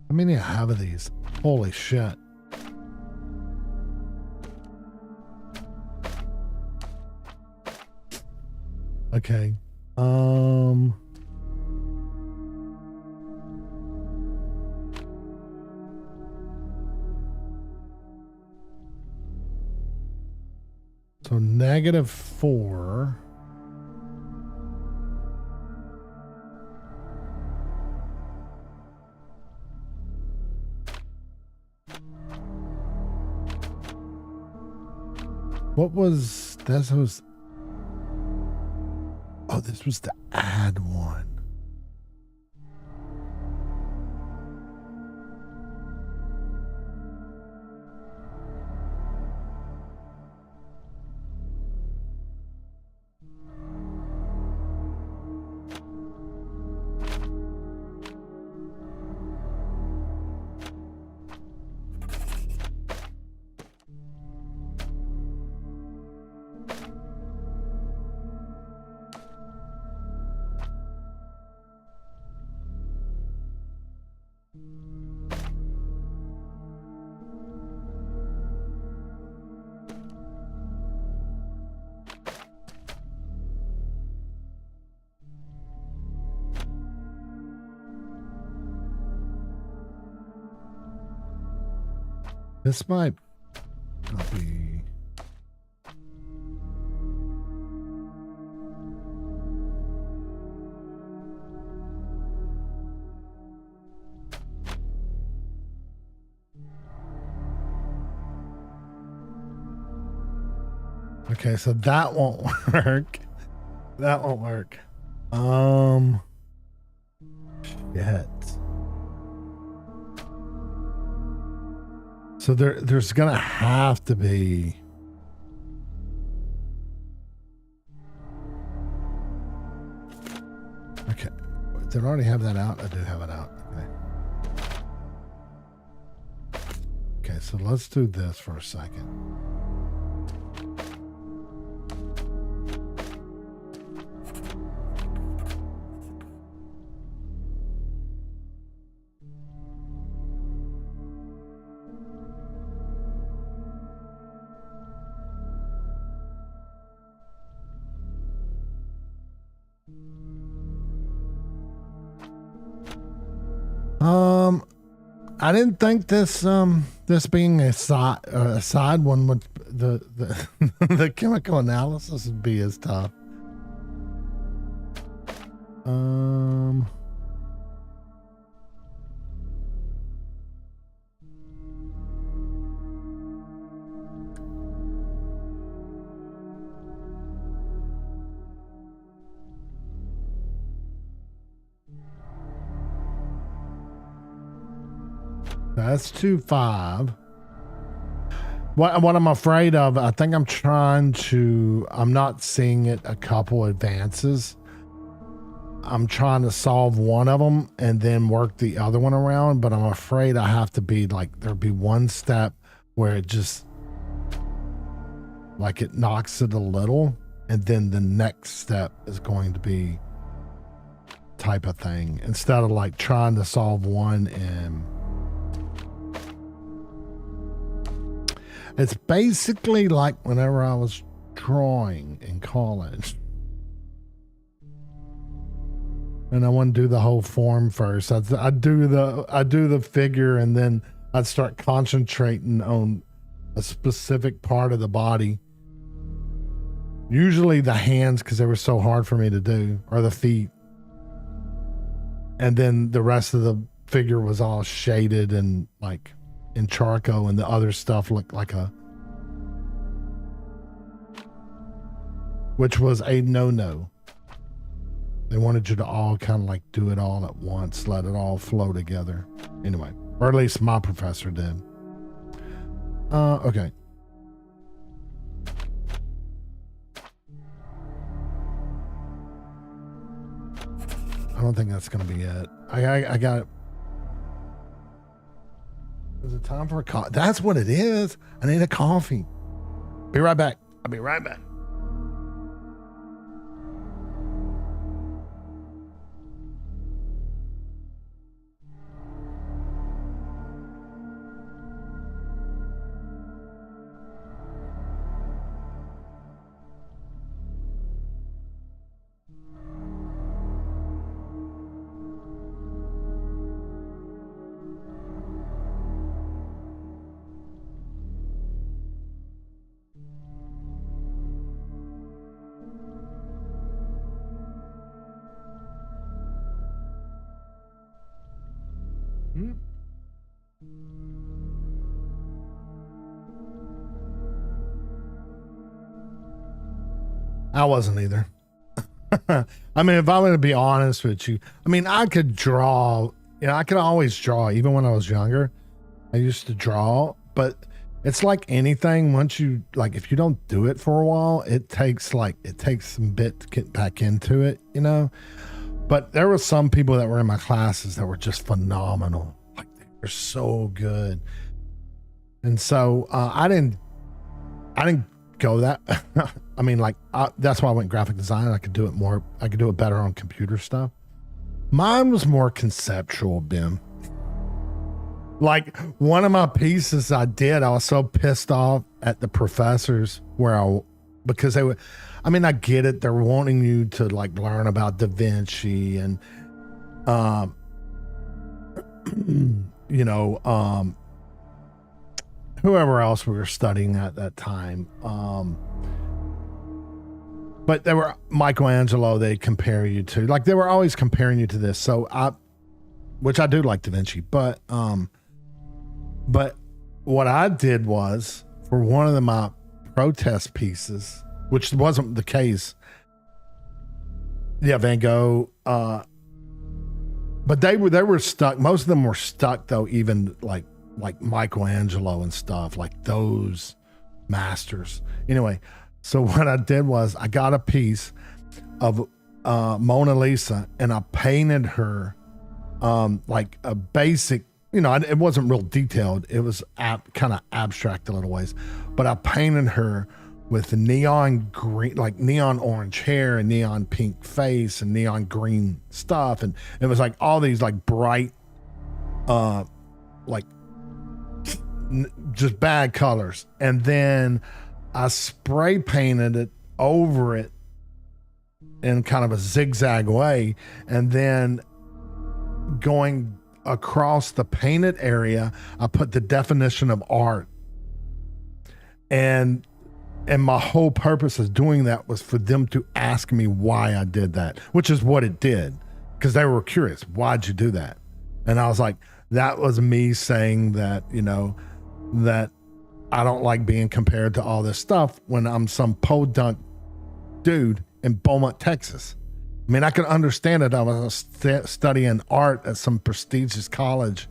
How many I have of these? Holy shit. Okay. So -4. What was this? Was oh, this was the add one. This might not be. Okay, so that won't work. That won't work. Shit. So there's gonna have to be. Okay. Did I already have that out? I do have it out. Okay. Okay, so let's do this for a second. I didn't think this being a side one would the the chemical analysis would be as tough. That's 2-5. What I'm afraid of, I think I'm not seeing it a couple advances. I'm trying to solve one of them and then work the other one around, but I'm afraid I have to be like, there'll be one step where it just, like it knocks it a little, and then the next step is going to be type of thing instead of like trying to solve one. And it's basically like whenever I was drawing in college and I want to do the whole form first. I'd do the figure, and then I'd start concentrating on a specific part of the body. Usually the hands, because they were so hard for me to do, or the feet. And then the rest of the figure was all shaded and like in charcoal, and the other stuff looked like which was a no-no. They wanted you to all kind of like do it all at once, let it all flow together. Anyway, or at least my professor did. Okay. I don't think that's going to be it. I got it. Is it time for a coffee? That's what it is. I need a coffee. Be right back. I'll be right back. I wasn't either. I mean, if I'm going to be honest with you, I mean, I could draw, I could always draw. Even when I was younger, I used to draw, but it's like anything. Once you, like, if you don't do it for a while, it takes some bit to get back into it, But there were some people that were in my classes that were just phenomenal. Like, they were so good. And so I didn't go that. I mean, like, that's why I went graphic design. I could do it better on computer stuff. Mine was more conceptual, Ben. Like, one of my pieces I was so pissed off at the professors because they would, I mean, I get it. They're wanting you to like learn about Da Vinci and, whoever else we were studying at that time. But they were Michelangelo, they compare you to, like, they were always comparing you to this. So which I do like Da Vinci, but what I did was, for one of my protest pieces, which wasn't the case. Yeah, Van Gogh, but they were stuck. Most of them were stuck though, even like Michelangelo and stuff, like those masters. Anyway, so what I did was I got a piece of Mona Lisa and I painted her like a basic, it wasn't real detailed. It was kind of abstract a little ways, but I painted her with neon green, like neon orange hair and neon pink face and neon green stuff. And it was like all these like bright, just bad colors. And then I spray painted it over it in kind of a zigzag way. And then going across the painted area, I put the definition of art. And my whole purpose of doing that was for them to ask me why I did that, which is what it did, because they were curious. Why'd you do that? And I was like, that was me saying that, that I don't like being compared to all this stuff when I'm some podunk dude in Beaumont, Texas. I mean, I could understand it. I was studying art at some prestigious college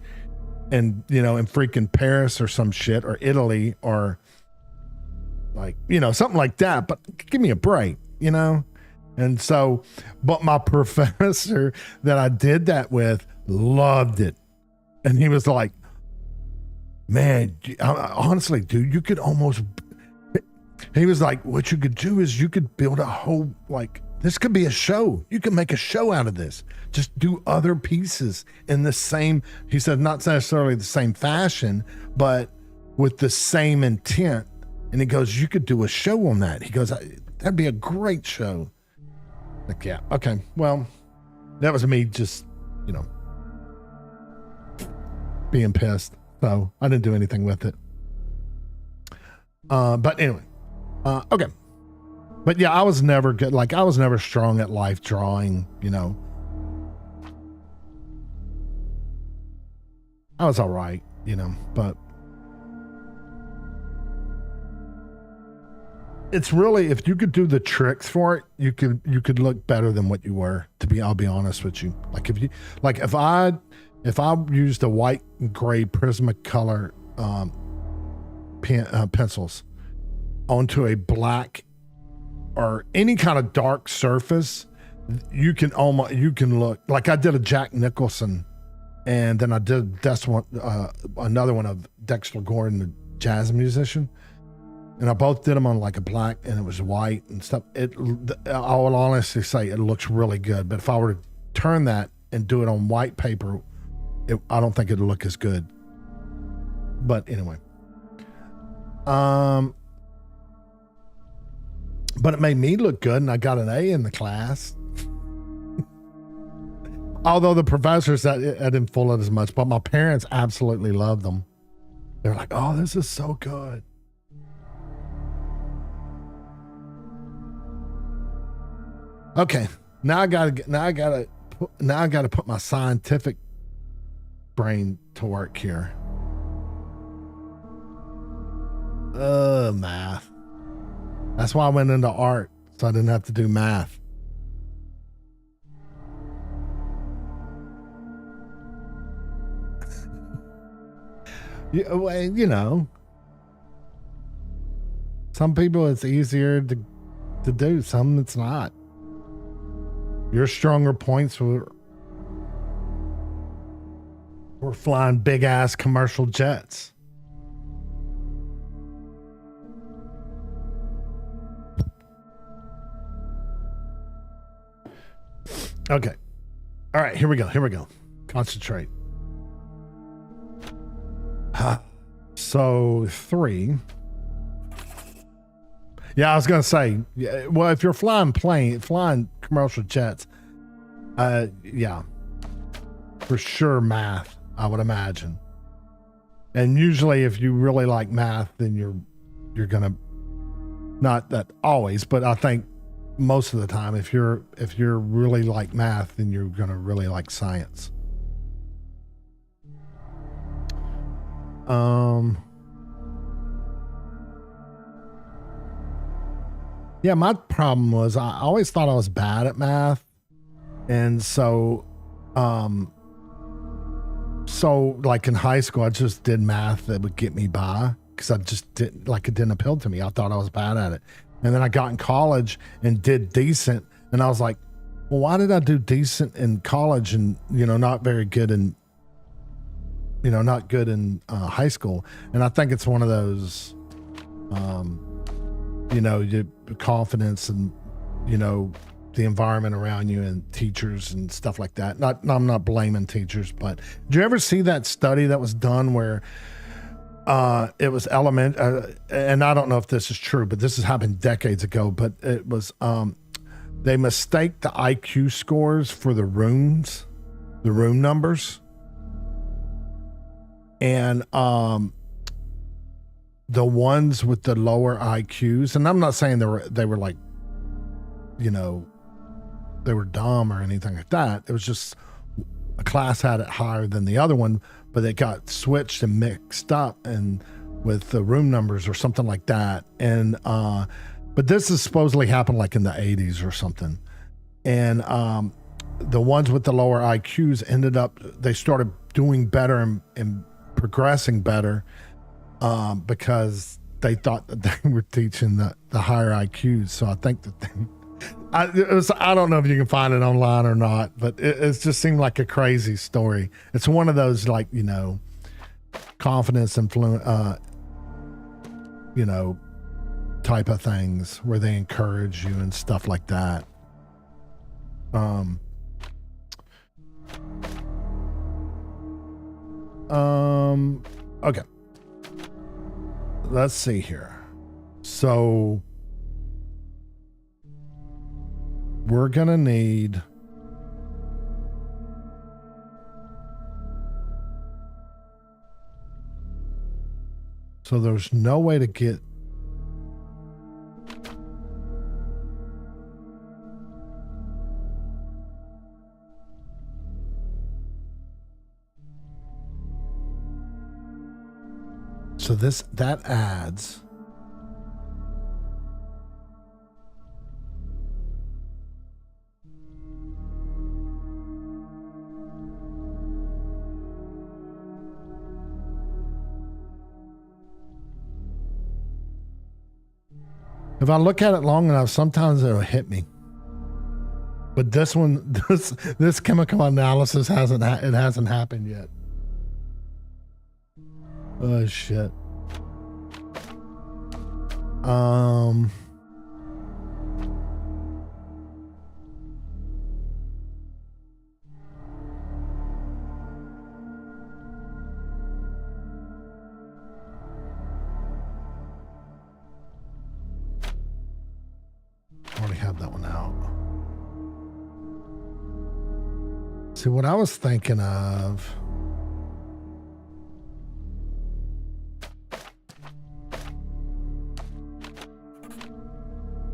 in freaking Paris or some shit, or Italy, or like, something like that. But give me a break, And so, but my professor that I did that with loved it. And he was like, man, honestly, dude, you could almost, he was like, what you could do is you could build a whole like This could be a show. You can make a show out of this. Just do other pieces in the same, he said, not necessarily the same fashion, but with the same intent. And he goes, you could do a show on that. He goes, that'd be a great show. Like, yeah, okay. Well, that was me just, you know, being pissed. So I didn't do anything with it. But anyway, okay. But yeah, I was never good. Like, I was never strong at life drawing, you know. I was all right, you know, but it's really, if you could do the tricks for it, you could look better than what you were, I'll be honest with you. Like if I used a white and gray Prismacolor pencils onto a black or any kind of dark surface, you can look like I did a Jack Nicholson, and then I did another one of Dexter Gordon, the jazz musician, and I both did them on like a black and it was white and stuff. I will honestly say it looks really good, but if I were to turn that and do it on white paper, I don't think it'd look as good. But anyway, but it made me look good, and I got an A in the class. Although the professors, I didn't fool it as much, but my parents absolutely loved them. They're like, "Oh, this is so good." Okay, now I gotta put my scientific brain to work here. Math. That's why I went into art, so I didn't have to do math. You know, some people it's easier to do, some it's not. Your stronger points were flying big ass commercial jets. Okay. All right, here we go. Concentrate. So 3. Yeah, I was gonna say, well, if you're flying commercial jets, yeah, for sure math, I would imagine. And usually, if you really like math, then you're gonna, not that always, but I think most of the time, if you're really like math, then you're gonna really like science. Yeah, my problem was I always thought I was bad at math. And so like in high school, I just did math that would get me by because I just didn't, like, it didn't appeal to me. I thought I was bad at it. And then I got in college and did decent. And I was like, well, why did I do decent in college and, you know, not very good in, you know, not good in high school? And I think it's one of those, you know, your confidence and, you know, the environment around you and teachers and stuff like that. I'm not blaming teachers, but did you ever see that study that was done where it was and I don't know if this is true, but this has happened decades ago, but it was, they mistake the IQ scores for the room numbers. And, the ones with the lower IQs, and I'm not saying they were like, you know, they were dumb or anything like that. It was just a class had it higher than the other one, but it got switched and mixed up and with the room numbers or something like that. And but this is supposedly happened like in the 80s or something. And the ones with the lower IQs they started doing better and progressing better. Because they thought that they were teaching the higher IQs. So I think that I don't know if you can find it online or not, but it just seemed like a crazy story. It's one of those, like, you know, confidence you know, type of things where they encourage you and stuff like that. Okay. Let's see here. So we're gonna need so there's no way to get so that adds if I look at it long enough, sometimes it'll hit me. But this one, this chemical analysis hasn't happened yet. Oh shit. Already have that one out. See, what I was thinking of.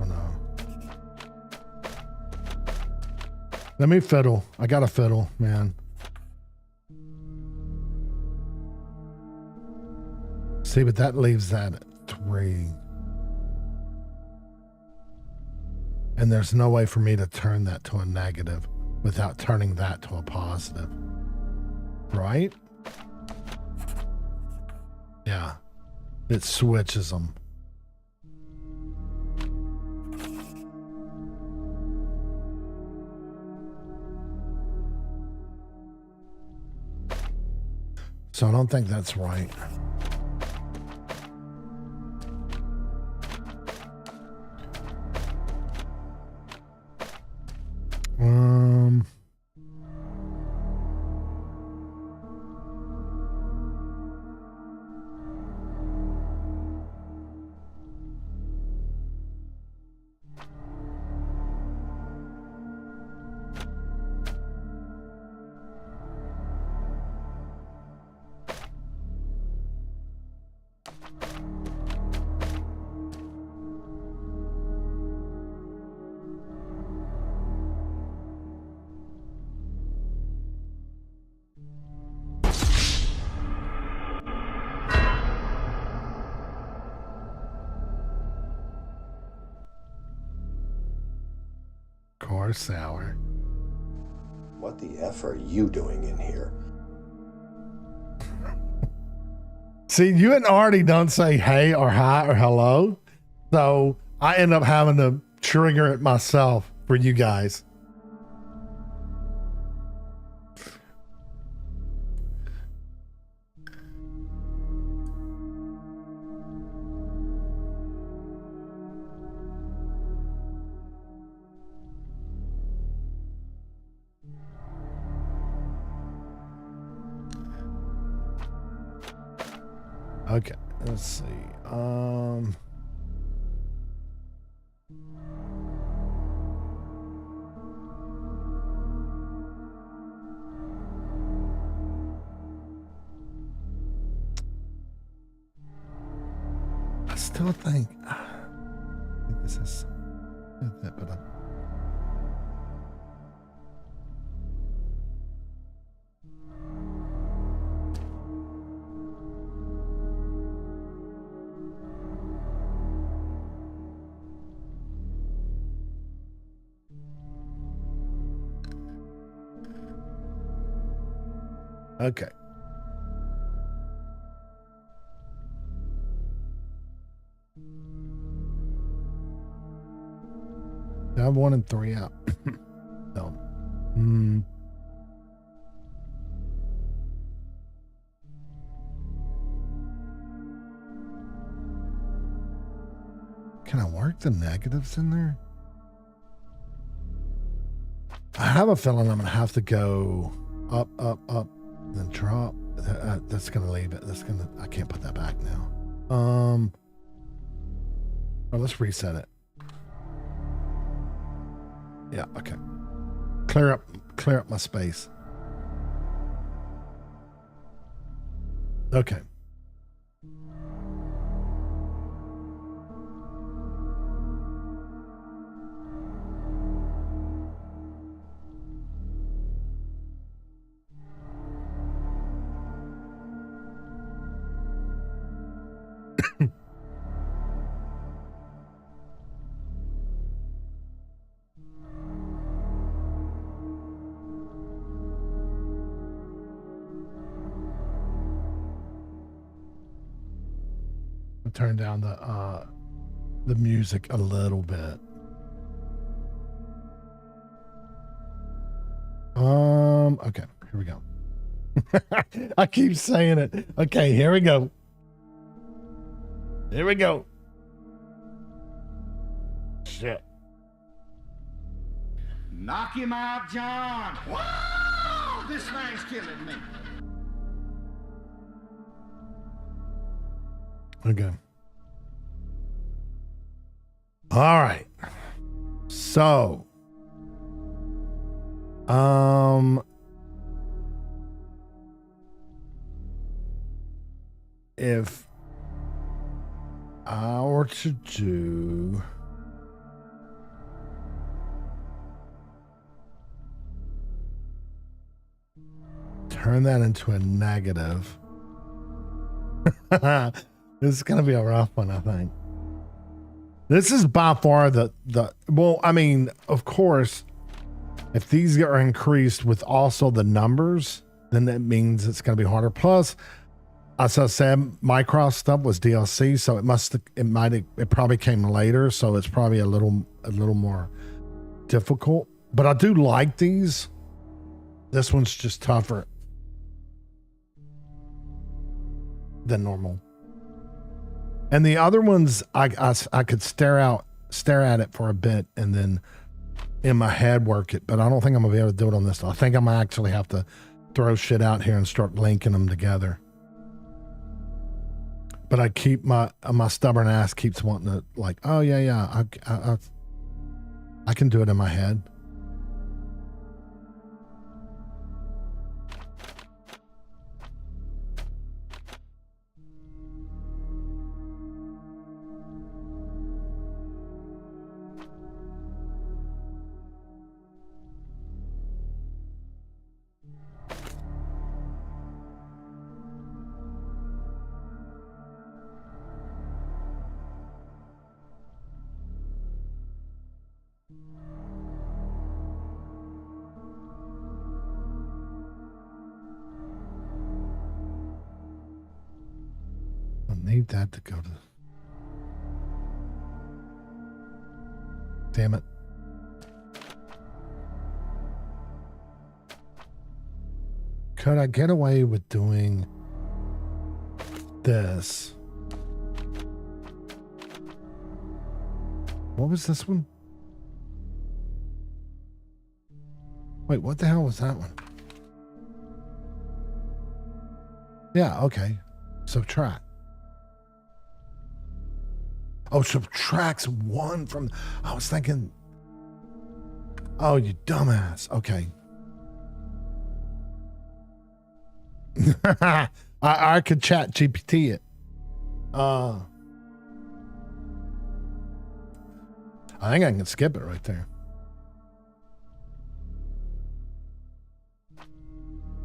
Oh no. Let me fiddle. I got a fiddle, man. See, but that leaves that at 3. And there's no way for me to turn that to a negative without turning that to a positive. Right? Yeah. It switches them. So I don't think that's right. Sour. What the F are you doing in here? See, you had already done say hey or hi or hello. So I end up having to trigger it myself for you guys. Okay, let's see. I still think this is that, but okay. I have 1 and 3 out. No. Can I work the negatives in there? I have a feeling I'm gonna have to go up, then drop. That's gonna leave it. I can't put that back now. Oh, let's reset it. Yeah, okay. Clear up my space. Okay. Turn down the music a little bit. Okay, here we go. I keep saying it. Okay, here we go. Here we go. Shit. Knock him out, John. Wow, this thing's killing me. Okay. All right. So, if I were to do turn that into a negative, this is going to be a rough one, I think. This is by far well, I mean, of course, if these are increased with also the numbers, then that means it's going to be harder. Plus, as I said, Mycroft stuff was DLC, so it probably came later, so it's probably a little more difficult. But I do like these. This one's just tougher than normal. And the other ones, I could stare at it for a bit and then in my head work it, but I don't think I'm gonna be able to do it on this. I think I'm gonna actually have to throw shit out here and start linking them together. But I keep my stubborn ass keeps wanting to, like, oh yeah, I can do it in my head. Need that to go to. Damn it. Could I get away with doing this? What was this one? Wait, what the hell was that one? Yeah, okay. Subtract. Oh, subtracts 1 from... I was thinking... Oh, you dumbass. Okay. I could chat GPT it. I think I can skip it right there.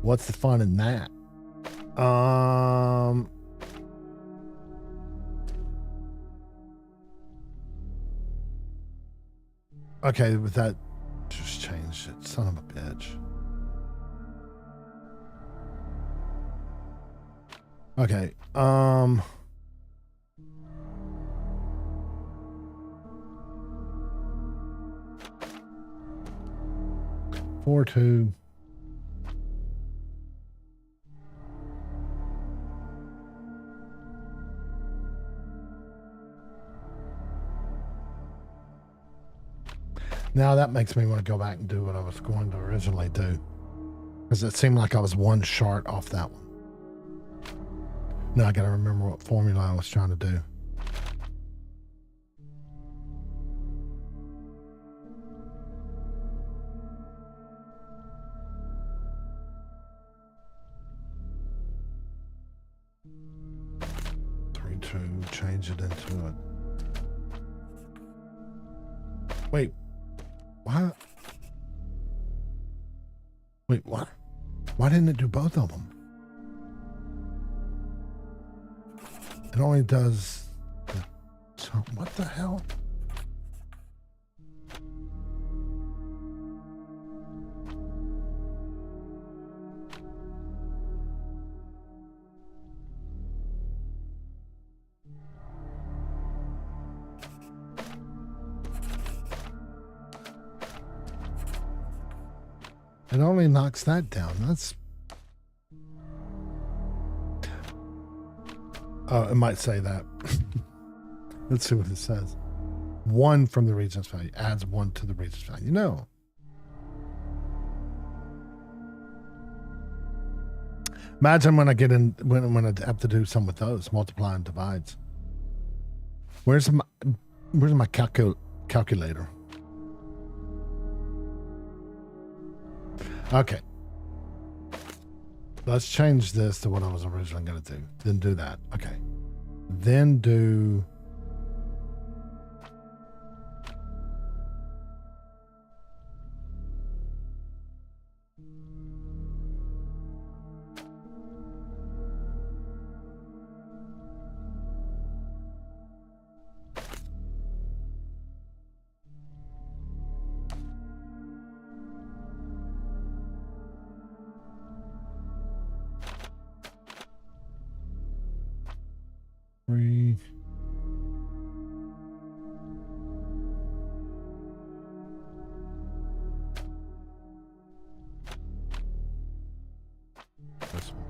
What's the fun in that? Okay, with that, just changed it. Son of a bitch. Okay, 4-2. Now that makes me want to go back and do what I was going to originally do. Because it seemed like I was one short off that one. Now I gotta remember what formula I was trying to do. Change it into it. Wait, what? Wait, what? Why didn't it do both of them? It only does the what the hell? It only knocks that down. That's... Oh, it might say that. Let's see what it says. 1 from the Regent's value. Adds 1 to the Regent's value. No. Imagine when I get in, when I have to do some with those, multiply and divides. Where's my calculator? Okay. Let's change this to what I was originally going to do. Then do that. Okay. Then do... Three. This one.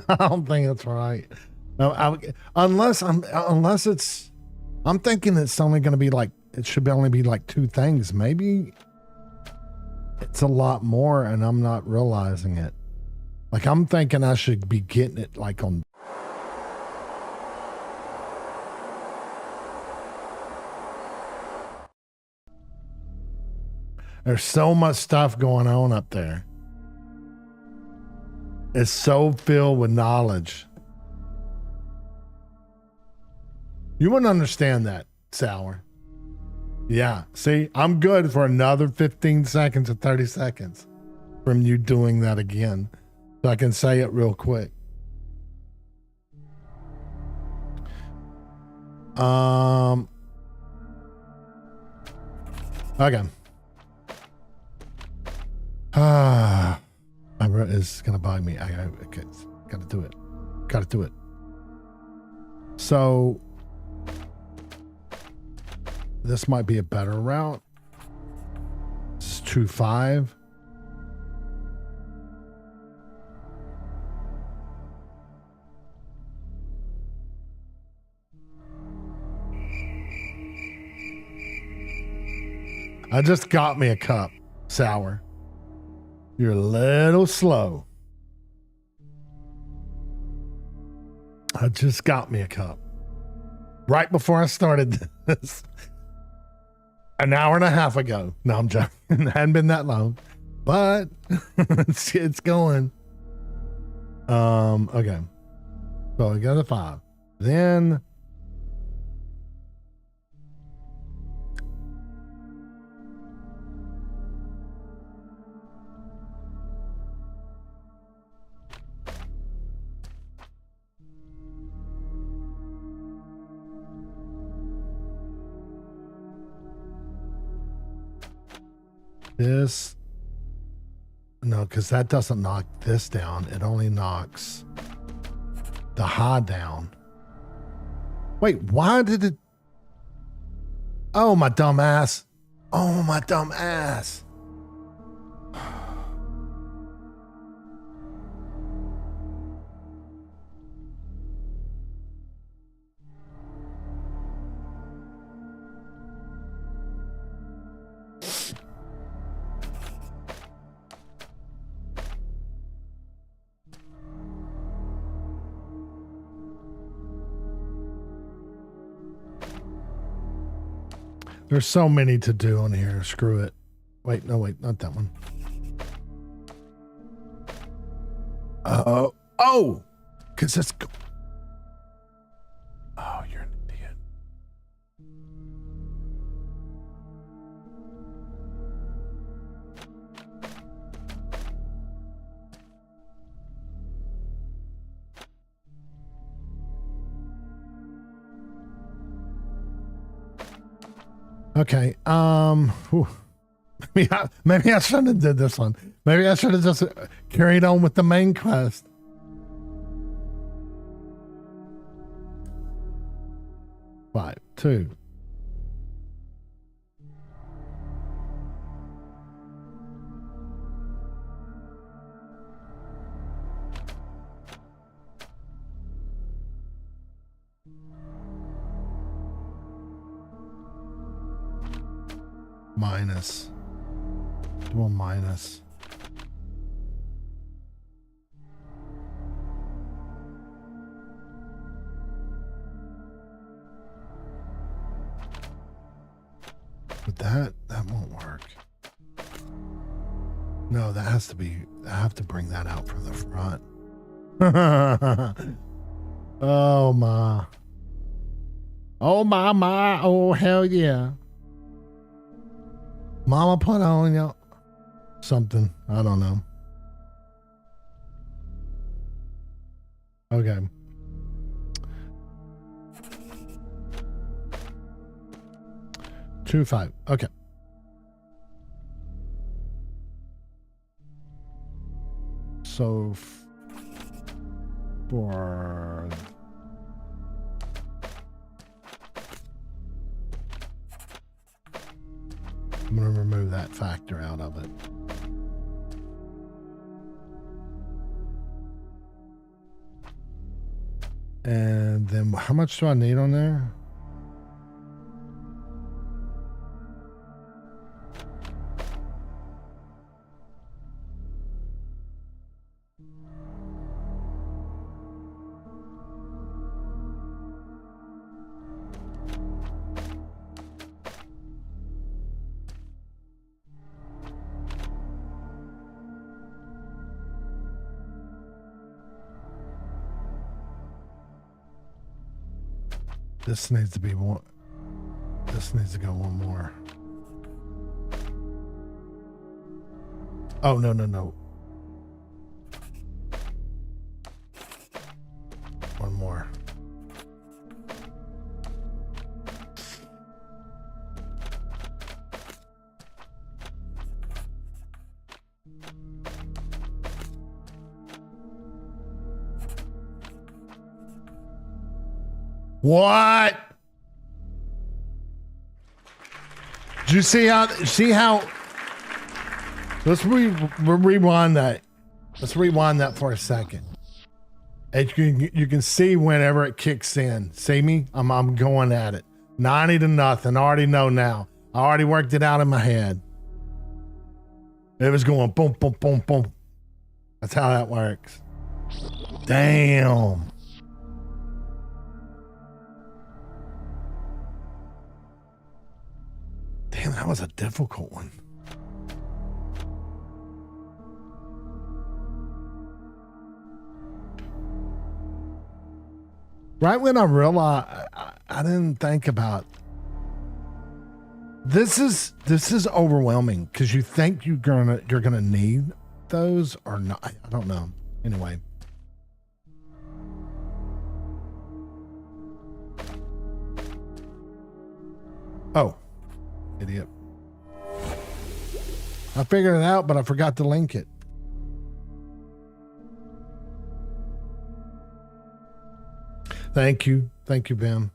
I don't think that's right. No, unless it's, I'm thinking it's only going to be like, it should only be like 2 things. Maybe it's a lot more and I'm not realizing it. Like I'm thinking I should be getting it like on. There's so much stuff going on up there. It's so filled with knowledge. You wouldn't understand that, Sour. Yeah, see, I'm good for another 15 seconds or 30 seconds from you doing that again. So I can say it real quick. Okay. It's gonna bug me. I gotta do it. Gotta do it. So this might be a better route. This is 2-5. I just got me a cup, Sour. You're a little slow. I just got me a cup. Right before I started this. An hour and a half ago. No, I'm joking. It hadn't been that long. But it's going. Okay. So I got a 5. Then This. No, because that doesn't knock this down. It only knocks the high down. Wait, why did it? Oh, my dumb ass. Oh, my dumb ass. There's so many to do on here. Screw it. Wait, no, wait, not that one. Oh, because it's. Oh, you're an idiot. Okay. Whew. Maybe I shouldn't have did this one. Maybe I should have just carried on with the main quest. Five, two. Minus. Do a minus. But that won't work. No, that has to be, I have to bring that out from the front. Oh my. Oh my, oh hell yeah. Mama put on you something. I don't know. Okay. Two, 5. Okay. So for I'm going to remove that factor out of it. And then how much do I need on there? This needs to be one. This needs to go one more. Oh, no. One more. What? Do you see how let's rewind that. Let's rewind that for a second. You can see whenever it kicks in. See me? I'm going at it. 90 to nothing. I already know now. I already worked it out in my head. It was going boom, boom, boom, boom. That's how that works. Damn. Damn, that was a difficult one. Right when I realized, I didn't think about this is overwhelming because you think you're gonna need those or not. I don't know. Anyway. Oh. Idiot. I figured it out, but I forgot to link it. Thank you. Thank you, Ben.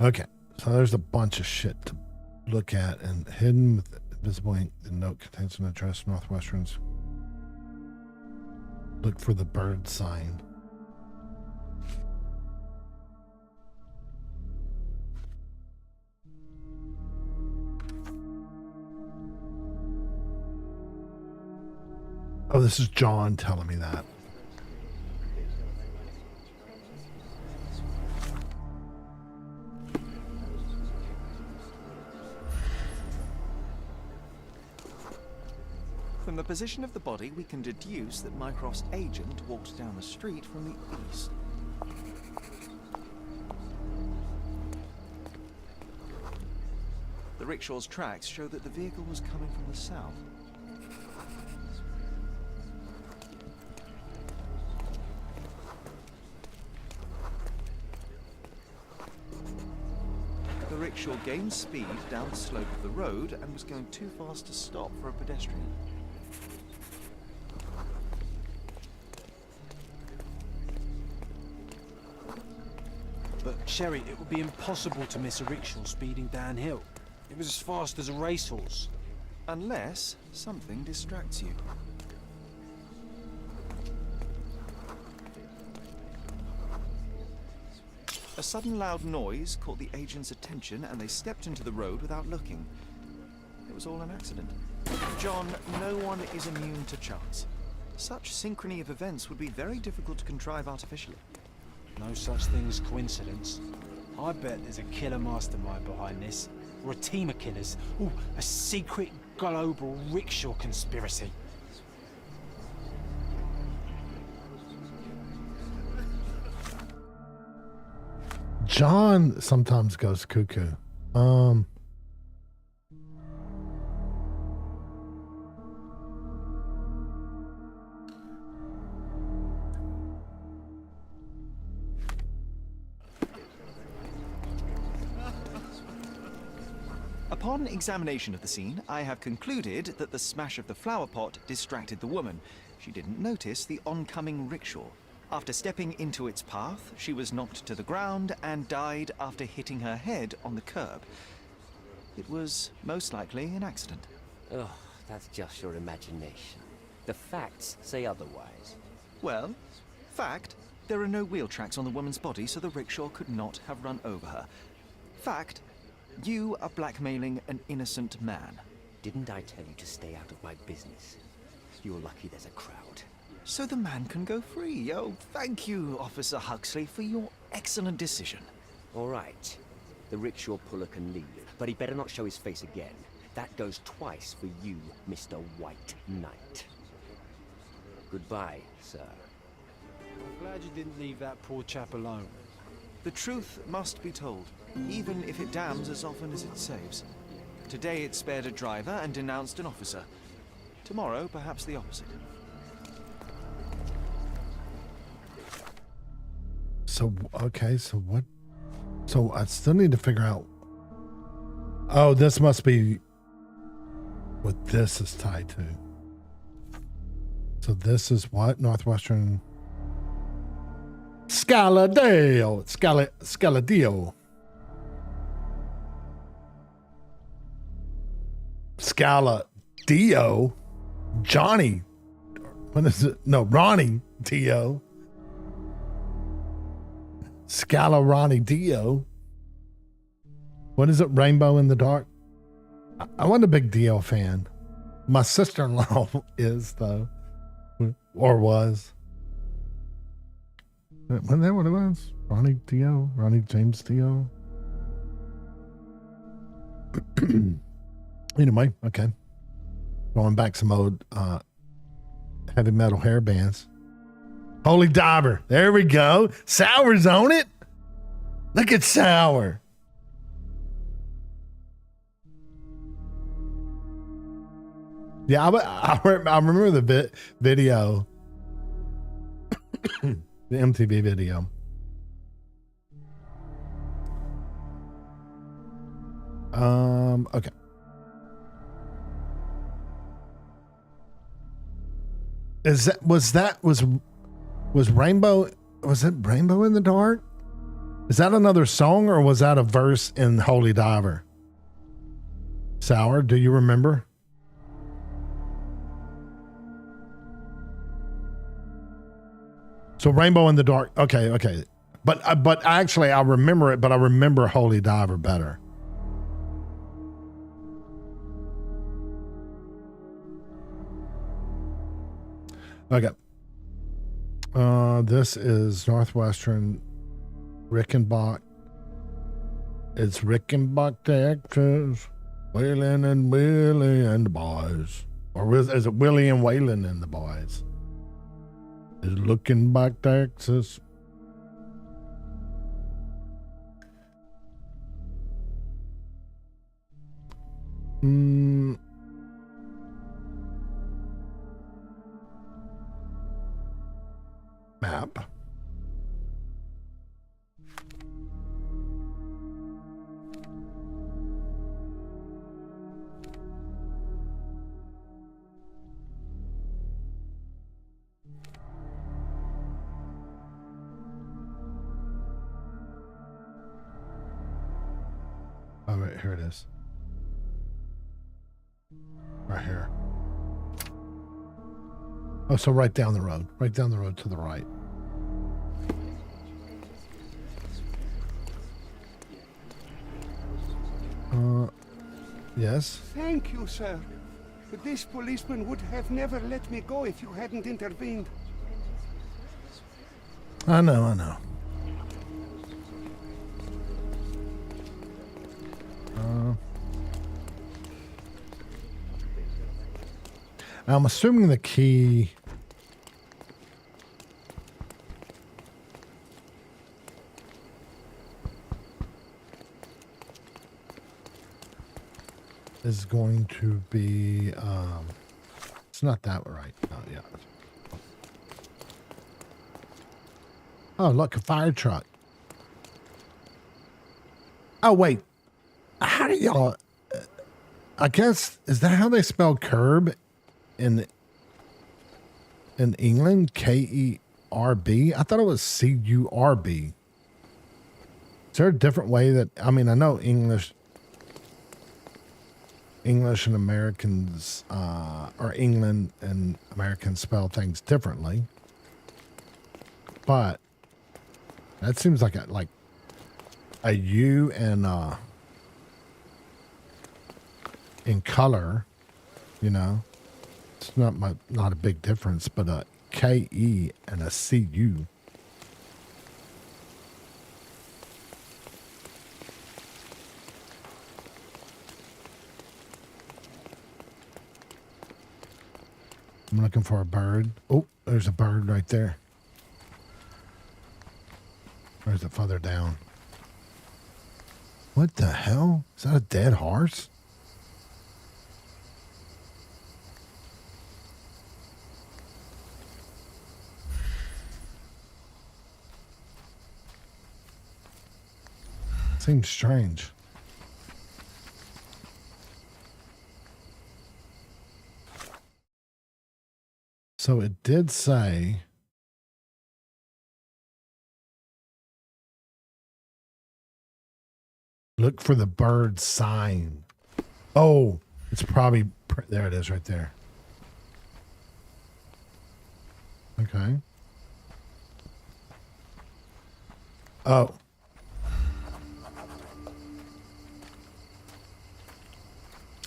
Okay. So there's a bunch of shit to look at, and hidden with visible ink. The note contains an address, Northwestern's. Look for the bird sign. Oh, this is John telling me that. From the position of the body, we can deduce that Mycroft's agent walked down the street from the east. The rickshaw's tracks show that the vehicle was coming from the south. The rickshaw gained speed down the slope of the road and was going too fast to stop for a pedestrian. But, Sherry, it would be impossible to miss a rickshaw speeding downhill. It was as fast as a racehorse. Unless something distracts you. A sudden loud noise caught the agent's attention and they stepped into the road without looking. It was all an accident. John, no one is immune to chance. Such synchrony of events would be very difficult to contrive artificially. No such thing as coincidence. I bet there's a killer mastermind behind this. Or a team of killers. Ooh, a secret global rickshaw conspiracy. John sometimes goes cuckoo. Upon examination of the scene, I have concluded that the smash of the flower pot distracted the woman. She didn't notice the oncoming rickshaw. After stepping into its path, she was knocked to the ground and died after hitting her head on the curb. It was most likely an accident. Oh, that's just your imagination. The facts say otherwise. Well, fact, there are no wheel tracks on the woman's body, so the rickshaw could not have run over her. Fact, you are blackmailing an innocent man. Didn't I tell you to stay out of my business? You're lucky there's a crowd. So the man can go free. Oh, thank you, Officer Huxley, for your excellent decision. All right. The rickshaw puller can leave, but he better not show his face again. That goes twice for you, Mr. White Knight. Goodbye, sir. I'm glad you didn't leave that poor chap alone. The truth must be told, even if it damns as often as it saves. Today it spared a driver and denounced an officer. Tomorrow, perhaps the opposite. So, okay, so what? So I still need to figure out. Oh, this must be what this is tied to. So this is what? Northwestern. Scaladale. Scaladio. Scaladio. Johnny. What is it? No, Ronnie Dio. Scala Ronnie Dio. What is it? Rainbow in the Dark? I wasn't a big Dio fan. My sister-in-law is, though. Or was. Wasn't that what it was? Ronnie Dio? Ronnie James Dio? Anyway, okay. Going back some old heavy metal hair bands. Holy Diver. There we go. Sour's on it. Look at Sour. Yeah, I remember the video. The MTV video. Okay. Was Rainbow, was it Rainbow in the Dark? Is that another song or was that a verse in Holy Diver? Sour, do you remember? So Rainbow in the Dark. Okay, okay. But actually I remember it, but I remember Holy Diver better. Okay. This is Northwestern Rickenbach. It's Rickenbach, Texas. Waylon and Willie and the boys. Or is it Willie and Waylon and the boys? It's looking back, Texas. Map. Oh, right, here it is. Right here. Oh, so right down the road. Right down the road to the right. Yes? Thank you, sir. This policeman would have never let me go if you hadn't intervened. I know, I know. I'm assuming the key is going to be it's not that right. Oh yeah. Oh look, a fire truck. Oh wait. How do y'all I guess is that how they spell curb in England? K-E-R-B? I thought it was C-U-R-B. Is there a different way that I mean I know English and Americans, or England and Americans spell things differently, but that seems like a U and in color, you know, it's not a big difference, but a K-E and a C-U. I'm looking for a bird. Oh, there's a bird right there. Or is it further down? What the hell? Is that a dead horse? Seems strange. So it did say look for the bird sign. Oh, it's probably there. It is right there. Okay. Oh.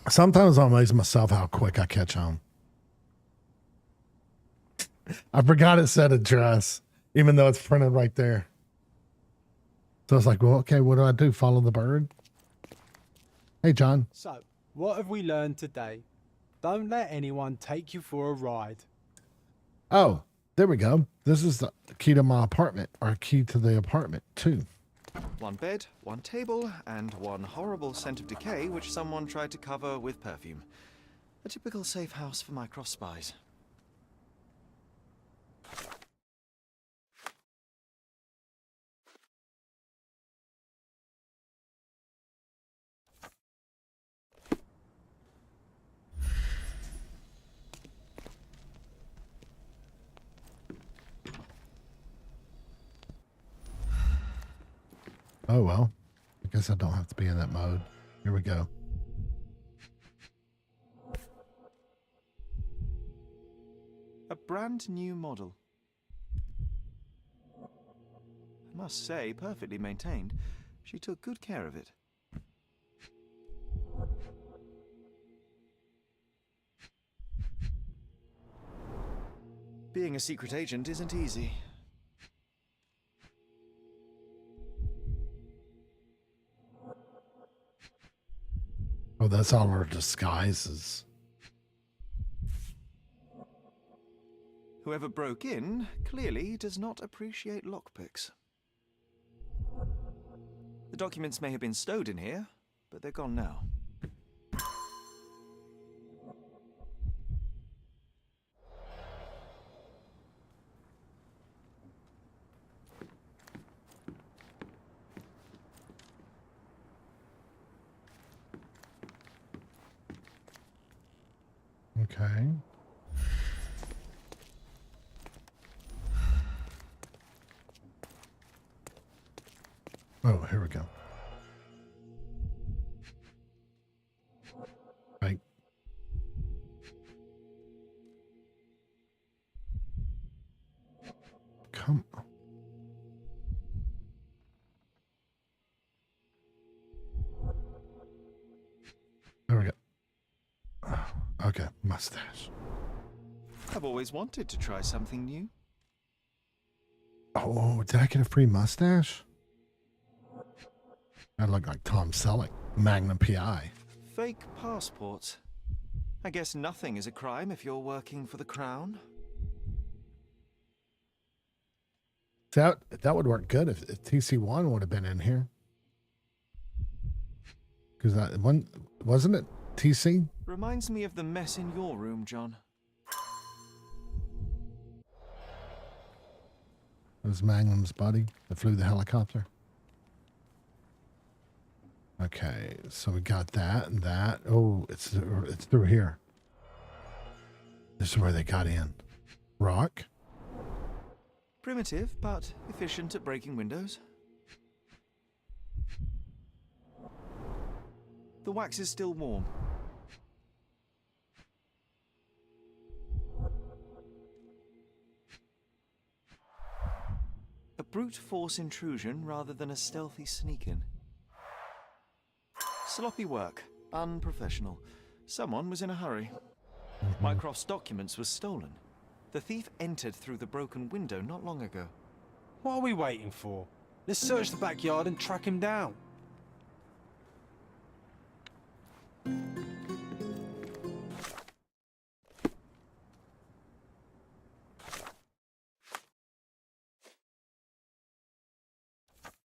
Sometimes I amaze myself how quick I catch on. I forgot it said address, even though it's printed right there. So I was like, well, okay, what do I do? Follow the bird? Hey, John. So, what have we learned today? Don't let anyone take you for a ride. Oh, there we go. This is the key to my apartment, or key to the apartment, too. One bed, one table, and one horrible scent of decay which someone tried to cover with perfume. A typical safe house for Mycroft spies. Oh, well. I guess I don't have to be in that mode. Here we go. A brand new model. I must say, perfectly maintained. She took good care of it. Being a secret agent isn't easy. Oh, that's all our disguises. Whoever broke in clearly does not appreciate lockpicks. The documents may have been stowed in here, but they're gone now. Okay. Oh, here we go. Right. Come on. There we go. Okay, mustache. I've always wanted to try something new. Oh, did I get a free mustache? I look like Tom Selleck, Magnum PI. Fake passports. I guess nothing is a crime if you're working for the Crown. That would work good if TC1 would have been in here. Because that one wasn't it TC? Reminds me of the mess in your room, John. It was Magnum's buddy that flew the helicopter. Okay, so we got that and that. Oh, it's through here. This is where they got in. Rock. Primitive, but efficient at breaking windows. The wax is still warm. A brute force intrusion rather than a stealthy sneak-in. Sloppy work. Unprofessional. Someone was in a hurry. Mycroft's documents were stolen. The thief entered through the broken window not long ago. What are we waiting for? Let's search the backyard and track him down.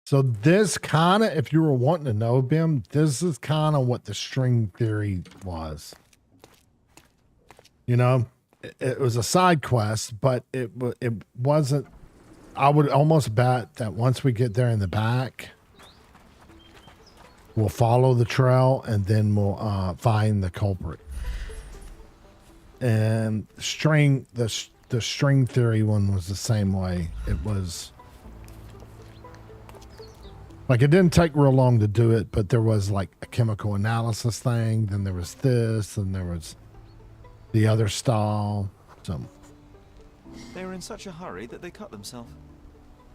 So this kind of, if you were wanting to know, Bim, this is kind of what the string theory was. You know, it was a side quest, but it wasn't. I would almost bet that once we get there in the back, we'll follow the trail and then we'll find the culprit. And the string theory one was the same way. It was like it didn't take real long to do it, but there was like a chemical analysis thing. Then there was this, and there was the other stall. So They were in such a hurry that they cut themselves.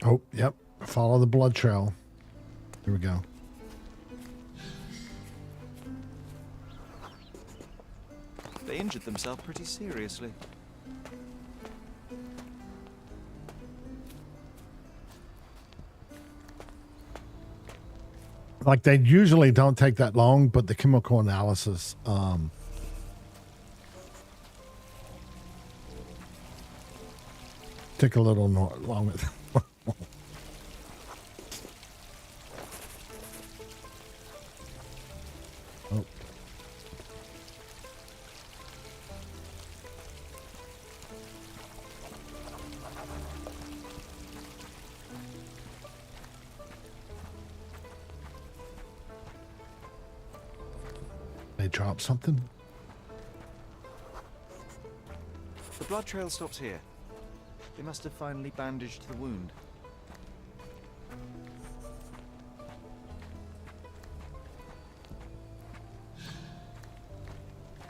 oh, yep. Follow the blood trail. Here we go. They injured themselves pretty seriously. Like they usually don't take that long, but the chemical analysis took a little longer. Oh. They dropped something? The blood trail stops here. They must have finally bandaged the wound.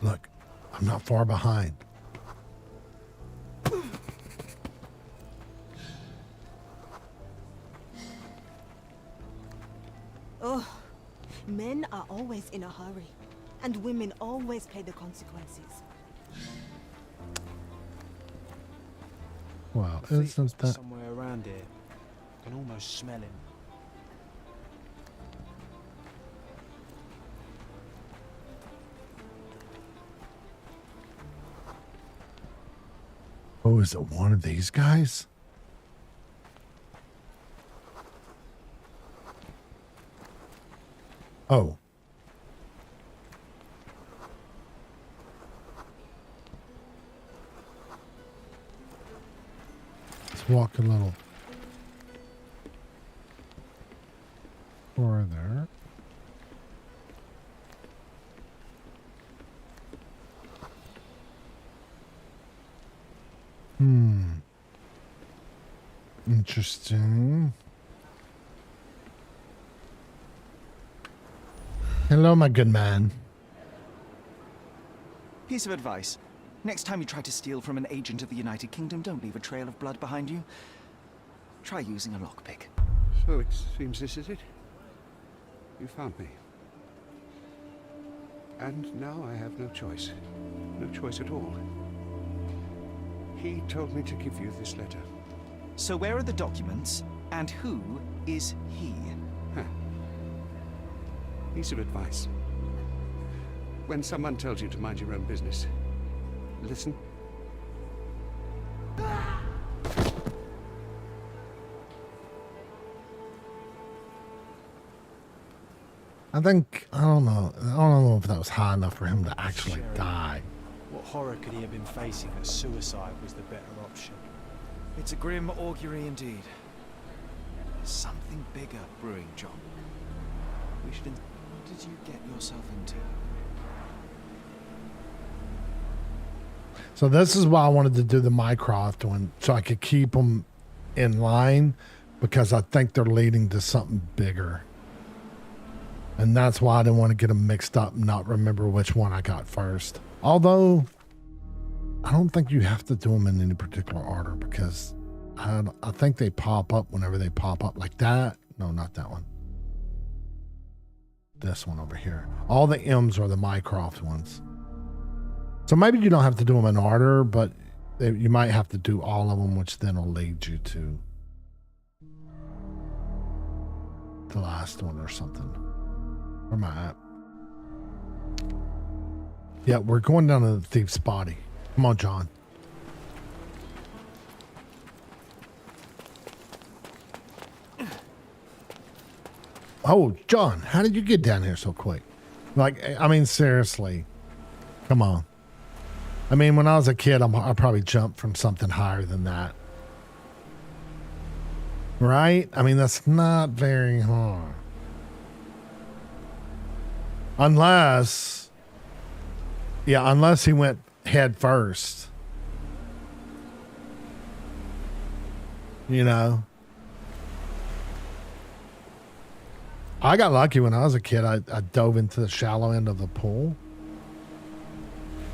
Look, I'm not far behind. Oh, men are always in a hurry, and women always pay the consequences. Well, Thief isn't must be that... somewhere around here. I can almost smell him. Oh, is it one of these guys? Oh. Let's walk a little further. Interesting. Hello, my good man. Piece of advice. Next time you try to steal from an agent of the United Kingdom, don't leave a trail of blood behind you. Try using a lockpick. So it seems this is it. You found me. And now I have no choice. No choice at all. He told me to give you this letter. So where are the documents, and who is he? Huh. Piece of advice. When someone tells you to mind your own business, listen. I think, I don't know if that was high enough for him to actually die. What horror could he have been facing that suicide was the better option? It's a grim augury indeed. Something bigger brewing, John. We should... What did you get yourself into? So this is why I wanted to do the Mycroft one, so I could keep them in line, because I think they're leading to something bigger. And that's why I didn't want to get them mixed up and not remember which one I got first. Although, I don't think you have to do them in any particular order, because I think they pop up whenever they pop up like that. No, not that one. This one over here. All the M's are the Mycroft ones. So maybe you don't have to do them in order, but you might have to do all of them, which then will lead you to the last one or something. Where am I at? Yeah, we're going down to the thief's body. Come on, John. Oh, John, how did you get down here so quick? Like, I mean, seriously. Come on. I mean, when I was a kid, I probably jumped from something higher than that. Right? I mean, that's not very hard. Unless he went head first. You know? I got lucky when I was a kid. I dove into the shallow end of the pool.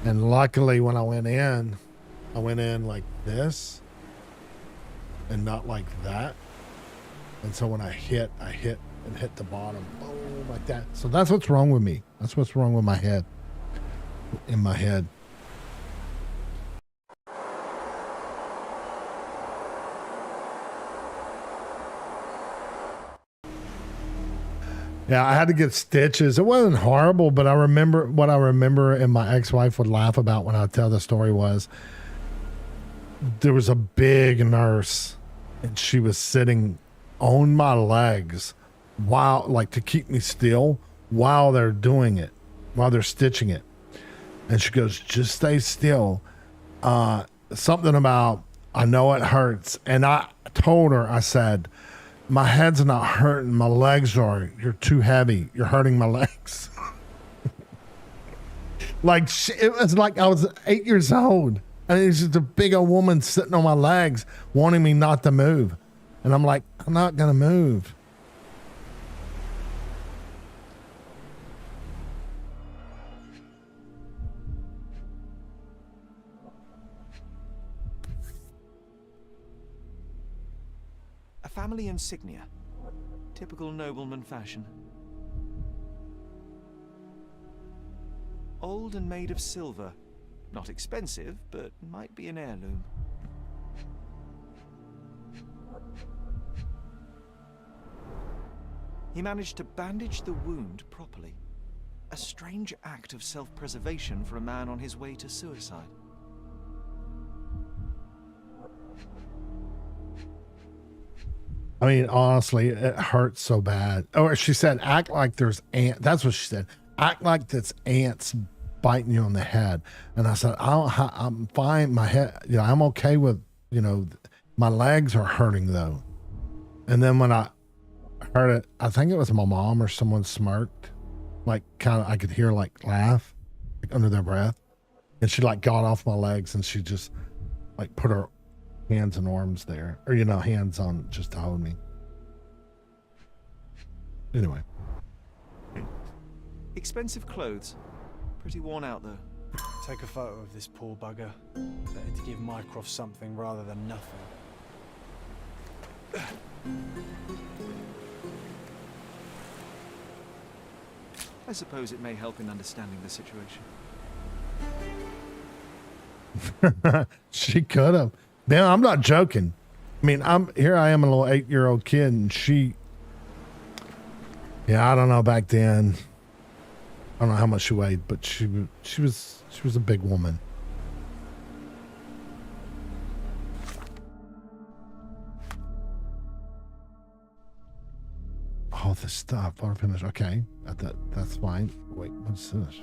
And luckily when I went in like this and not like that. And so when I hit the bottom, boom, like that. So that's what's wrong with me. That's what's wrong with my head. In my head. Yeah, I had to get stitches. It wasn't horrible, but I remember what I remember, and my ex-wife would laugh about when I tell the story was there was a big nurse, and she was sitting on my legs while, like, to keep me still while they're doing it, while they're stitching it. And she goes, just stay still. Something about, I know it hurts. And I told her, I said, my head's not hurting. My legs are. You're too heavy. You're hurting my legs. Like, it was like I was 8 years old. And it's just a big old woman sitting on my legs wanting me not to move. And I'm like, I'm not going to move. A family insignia. Typical nobleman fashion. Old and made of silver. Not expensive, but might be an heirloom. He managed to bandage the wound properly. A strange act of self-preservation for a man on his way to suicide. I mean, honestly, it hurts so bad. Or she said, act like there's ants. That's what she said. Act like there's ants biting you on the head. And I said, I'm fine. My head, I'm okay with, my legs are hurting though. And then when I heard it, I think it was my mom or someone smirked. Like I could hear like laugh like under their breath. And she like got off my legs and she just like put her hands and arms there, or hands on just to hold me. Anyway, expensive clothes, pretty worn out though. Take a photo of this poor bugger. Better to give Mycroft something rather than nothing. I suppose it may help in understanding the situation. She could have. Man, I'm not joking. I mean, I am a little 8-year-old kid, and I don't know back then. I don't know how much she weighed, but she was a big woman. Oh, this stuff. Photo finish. Okay, that's fine. Wait, what's this?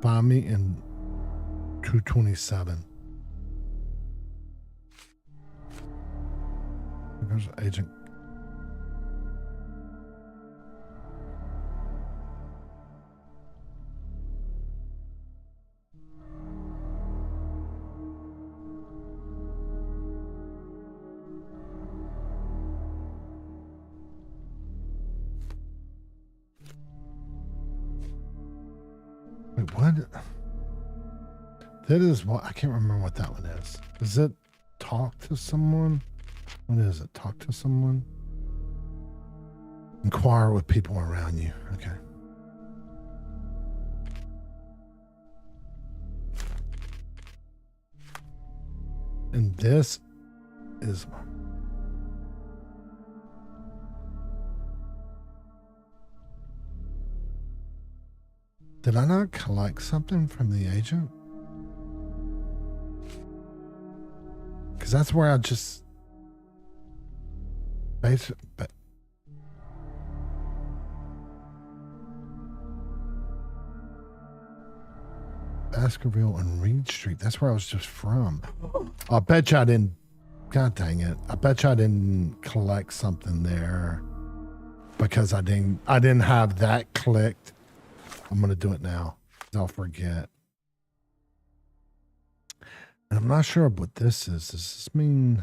Find me in 227. There's Agent. Wait, what? That is what I can't remember what that one is. Is it talk to someone? What is it? Talk to someone? Inquire with people around you. Okay. And this is did I not collect something from the agent? Because that's where I just Baskerville and Reed Street. That's where I was just from. I bet you I didn't. God dang it! I bet you I didn't collect something there because I didn't have that clicked. I'm gonna do it now. I'll forget. And I'm not sure what this is. Does this mean?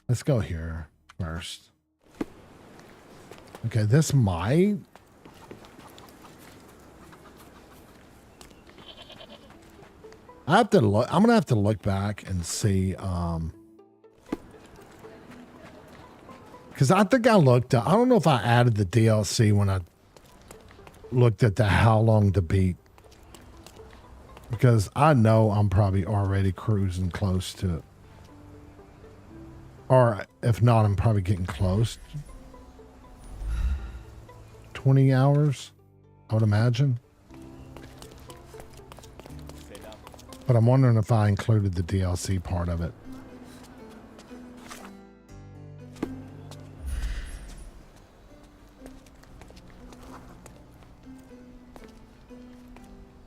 Let's go here first. Okay, this might. I have to look. I'm gonna have to look back and see. Because I think I looked. I don't know if I added the DLC when I looked at the how long to beat. Because I know I'm probably already cruising close to. Or if not, I'm probably getting close. 20 hours, I would imagine. But I'm wondering if I included the DLC part of it.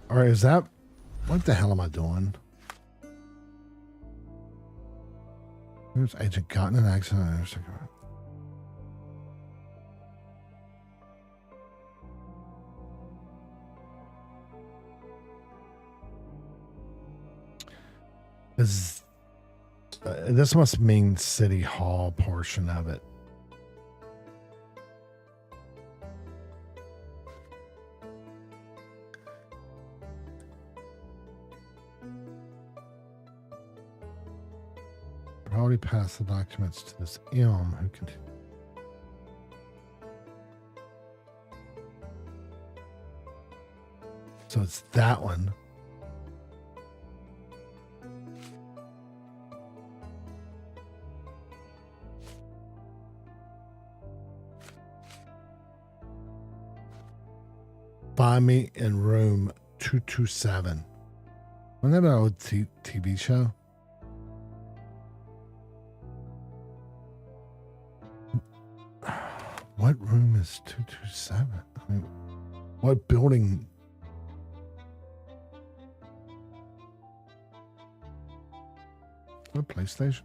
Or is that... What the hell am I doing? There's Agent got in an accident. Is this must mean City Hall portion of it. Already passed the documents to this M who can. So it's that one. Find me in room 227. Wasn't that an old TV show? What room is 227? I mean, what building? What PlayStation?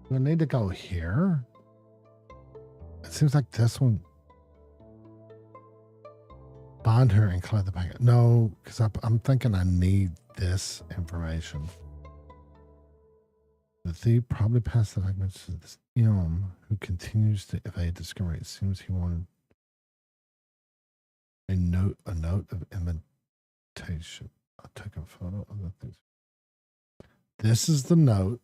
Do I need to go here? It seems like this one. Bond her and collect the packet. No, because I'm thinking I need this information. The thief probably passed the documents to this M who continues to evade discovery. It seems he wanted a note of invitation. I'll take a photo of the things. This is the note.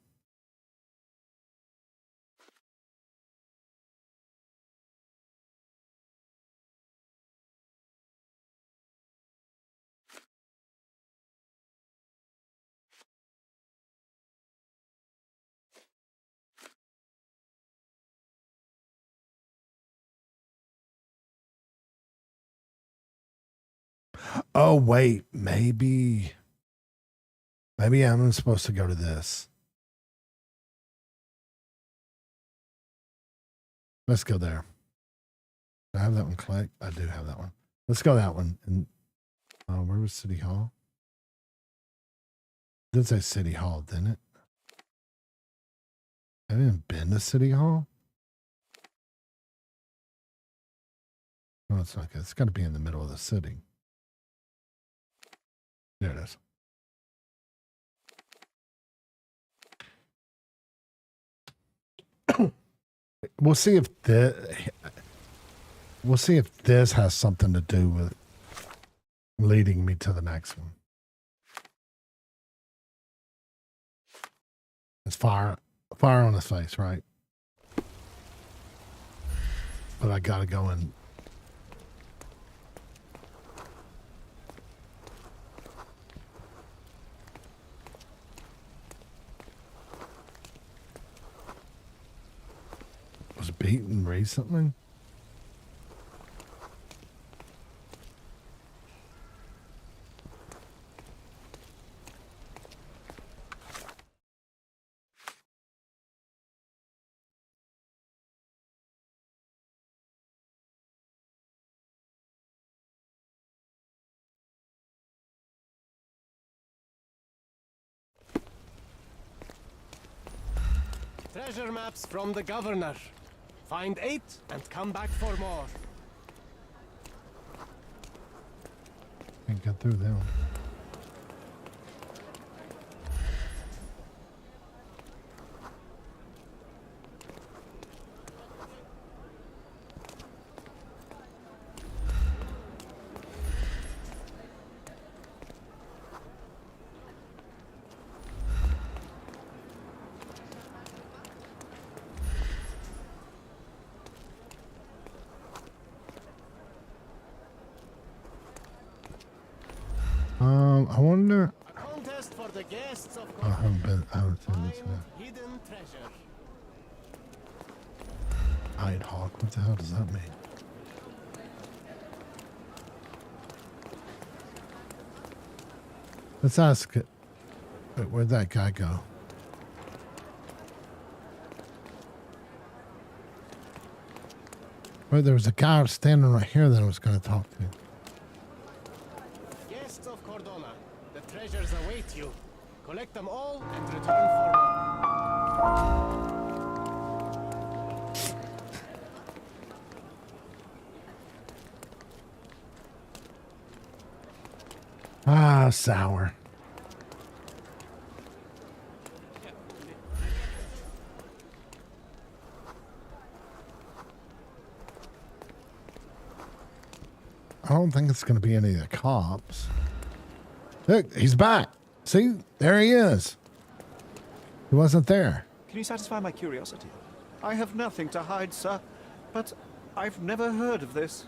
Oh, wait, maybe I'm supposed to go to this. Let's go there. Do I have that one clicked? I do have that one. Let's go that one. And where was City Hall? It did say City Hall, didn't it? I haven't been to City Hall. No, it's not good. It's got to be in the middle of the city. There it is. We'll see if this has something to do with leading me to the next one. It's fire on his face, right? But I gotta go in. Was beaten recently? Treasure maps from the governor. Find 8 and come back for more. Can't get through them. I wonder. A contest for the guests of I haven't seen this yet. hidden treasure. Hide Hawk, what the hell does that mean? Let's ask it. Wait, where'd that guy go? Wait, there was a guy standing right here that I was going to talk to. Guests of Cordona, the treasures await you. Collect them all and return for more. Ah, sour. I don't think it's going to be any of the cops. Look, he's back. See, there he is. He wasn't there. Can you satisfy my curiosity? I have nothing to hide, sir, but I've never heard of this.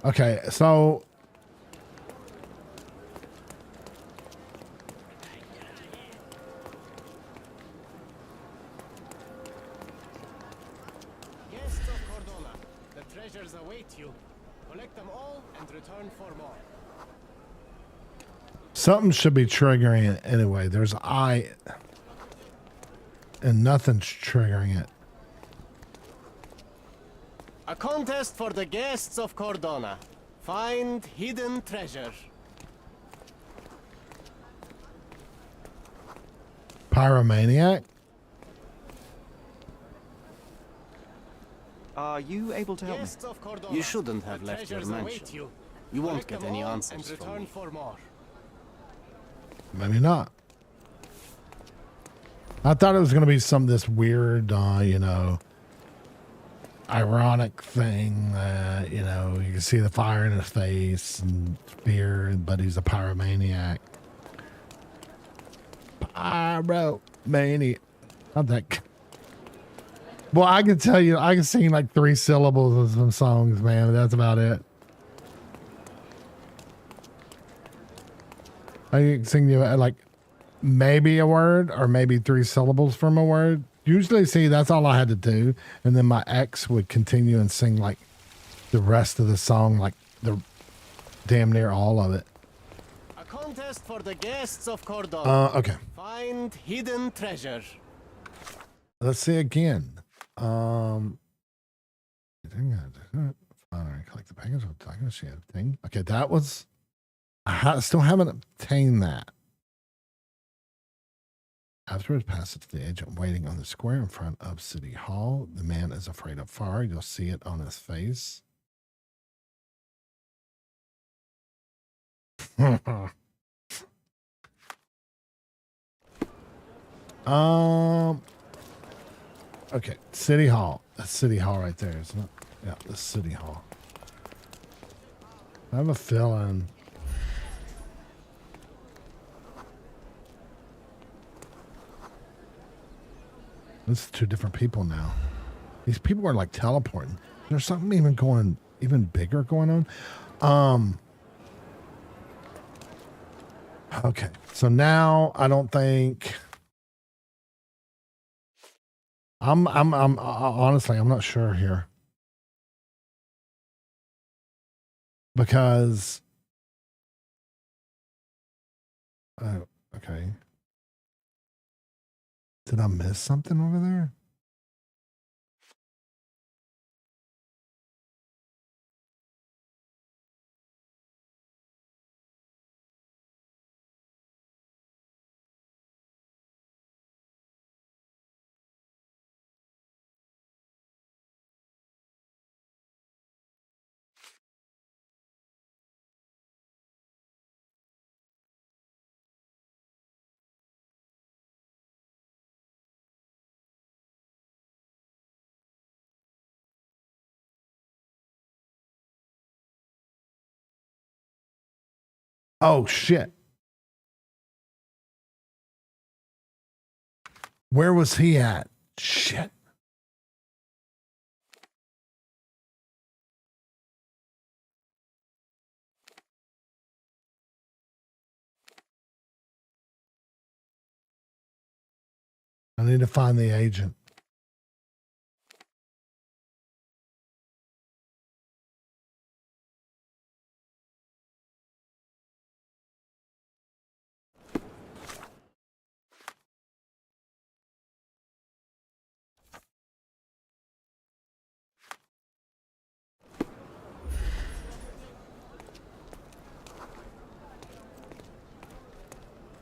Okay, so Guests of Cordona, the treasures await you. Collect them all and return for more. something should be triggering it anyway. There's I, and nothing's triggering it. A contest for the guests of Cordona. Find hidden treasure. Pyromaniac? Are you able to help me? Guests of Cordona, You shouldn't have the left your treasures await mansion. you. You won't Collect get them any all answers and from return me. for more. Maybe not. I thought it was going to be some this weird, ironic thing that, you can see the fire in his face and beard, but he's a pyromaniac. Pyromaniac. Not that. Well, I can tell you, I can sing like 3 syllables of some songs, man. That's about it. I can sing you like maybe a word or maybe 3 syllables from a word. Usually, see, that's all I had to do. And then my ex would continue and sing like the rest of the song, like the damn near all of it. A contest for the guests of Cordona. Okay. Find hidden treasure. Let's see again. Collect the package. I can see a thing. Okay, that was. I still haven't obtained that. Afterwards, pass it to the agent waiting on the square in front of City Hall. The man is afraid of fire. You'll see it on his face. Okay, City Hall. That's City Hall right there, isn't it? Yeah, the City Hall. I have a feeling. This is 2 different people now. These people are like teleporting. There's something even bigger going on. Okay, so now I don't think. I'm honestly, I'm not sure here. Because. Okay. Did I miss something over there? Oh, shit. Where was he at? Shit. I need to find the agent.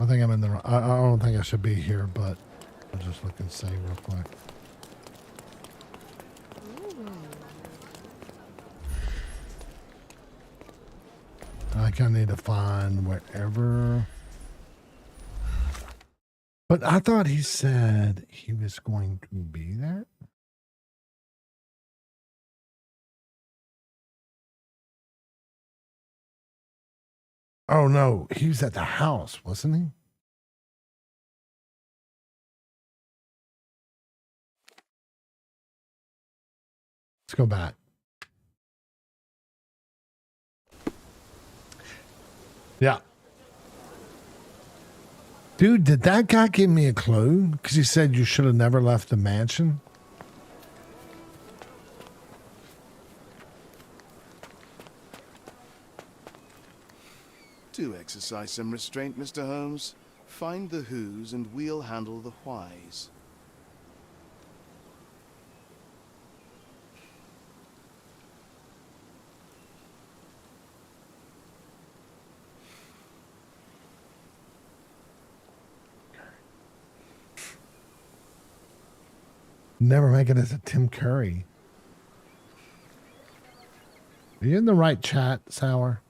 think I'm in the. I don't think I should be here, but I'll just look and see real quick. I kind of need to find wherever. But I thought he said he was going to be there. Oh no, he was at the house, wasn't he? Let's go back. Yeah. Dude, did that guy give me a clue? Because he said you should have never left the mansion. Do exercise some restraint, Mr. Holmes. Find the whos and we'll handle the whys. Never make it as a Tim Curry. Are you in the right chat, Sour?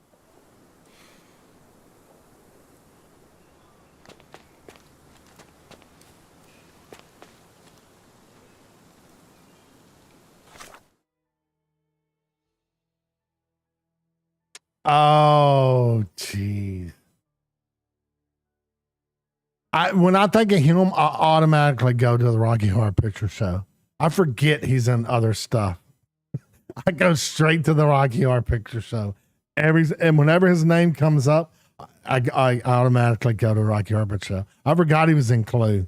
Oh, jeez. When I think of him, I automatically go to the Rocky Horror Picture Show. I forget he's in other stuff. I go straight to the Rocky Horror Picture Show. And whenever his name comes up, I automatically go to Rocky Horror Picture Show. I forgot he was in Clue.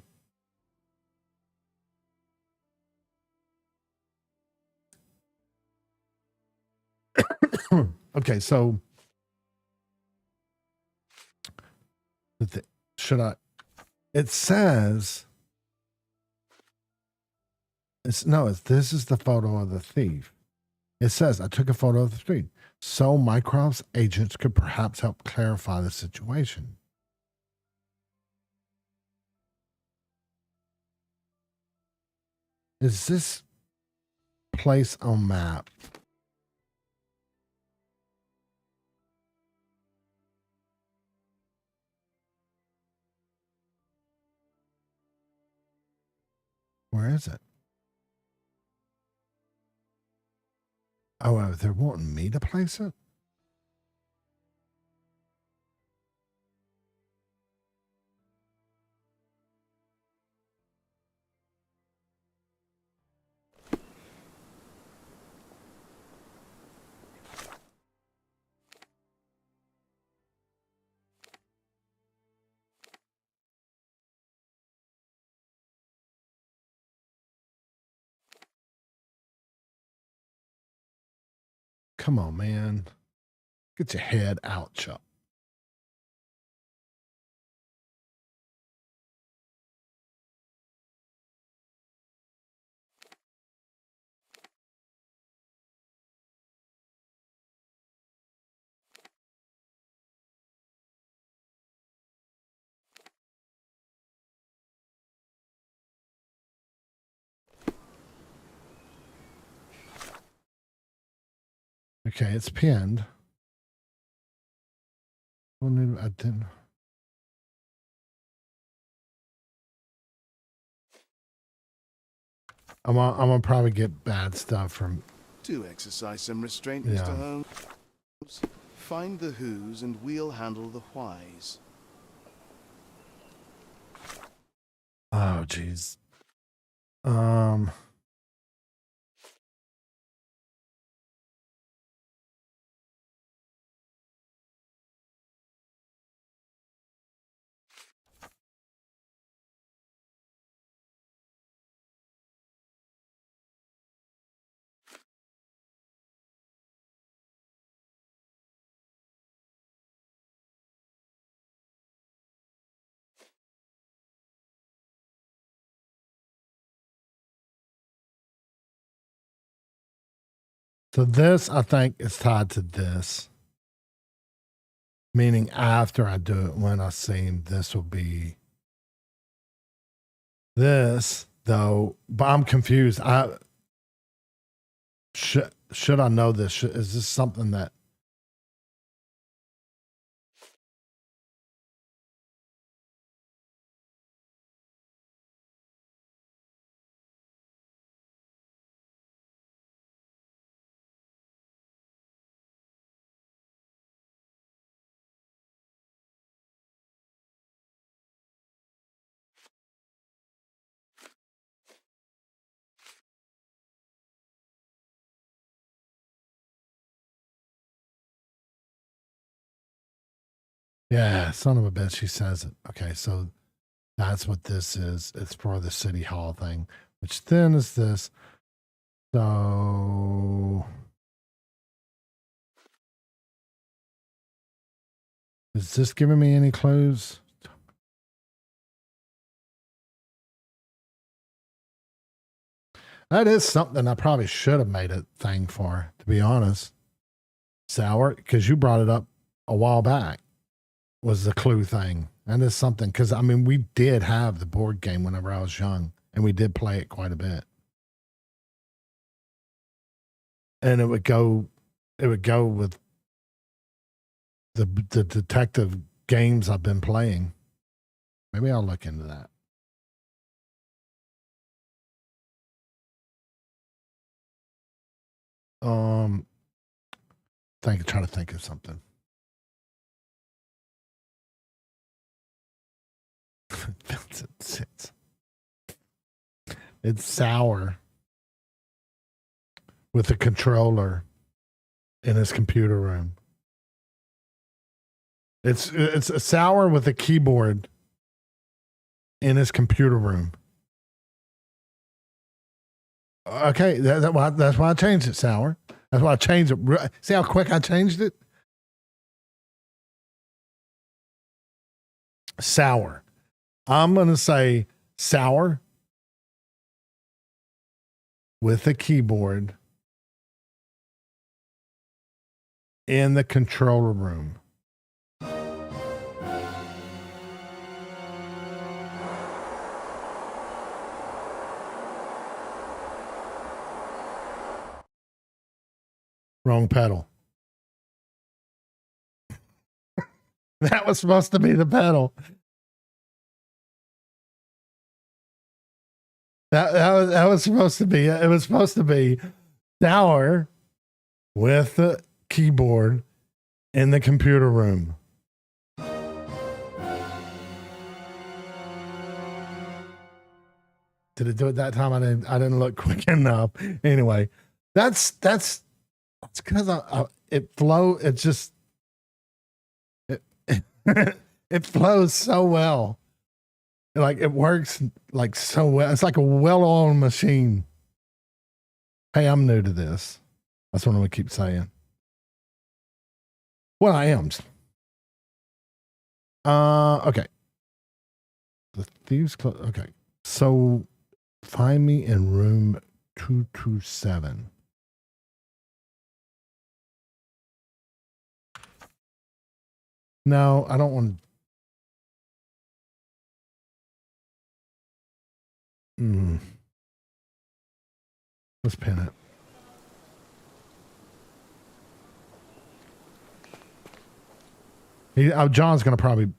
Okay, so should I? It says this is the photo of the thief. It says I took a photo of the thief so Mycroft's agents could perhaps help clarify the situation. Is this place on map? Where is it? Oh, they're wanting me to place it? Come on, man. Get your head out, Chuck. Okay, it's pinned. Well, I didn't. I'm gonna probably get bad stuff from. Do exercise some restraint, Yeah. Mr. Holmes. Find the whos and we'll handle the whys. Oh, jeez. So this, I think, is tied to this. Meaning after I do it, when I seen this will be this, though. But I'm confused. Should I know this? Is this something that... Yeah, son of a bitch, she says it. Okay, so that's what this is. It's for the City Hall thing, which then is this. So... is this giving me any clues? That is something I probably should have made a thing for, to be honest. Sour, because you brought it up a while back, was the clue thing. That is something, because, I mean, we did have the board game whenever I was young, and we did play it quite a bit. And it would go with the detective games I've been playing. Maybe I'll look into that. Try to think of something. It's sour with a controller in his computer room. It's a sour with a keyboard in his computer room. Okay, that's why I changed it, sour. That's why I changed it. See how quick I changed it? Sour. I'm going to say sour with a keyboard in the controller room. Wrong pedal. That was supposed to be the pedal. That was supposed to be. It was supposed to be sour with the keyboard in the computer room. Did it do it that time? I didn't look quick enough. Anyway, that's because it flow. It just it flows so well. Like it works like so well. It's like a well-oiled machine. Hey, I'm new to this. That's what I'm gonna keep saying. Well, I am. Okay. The thieves club. Okay, so find me in room 227. No, I don't want. Let's pin it. John's going to probably.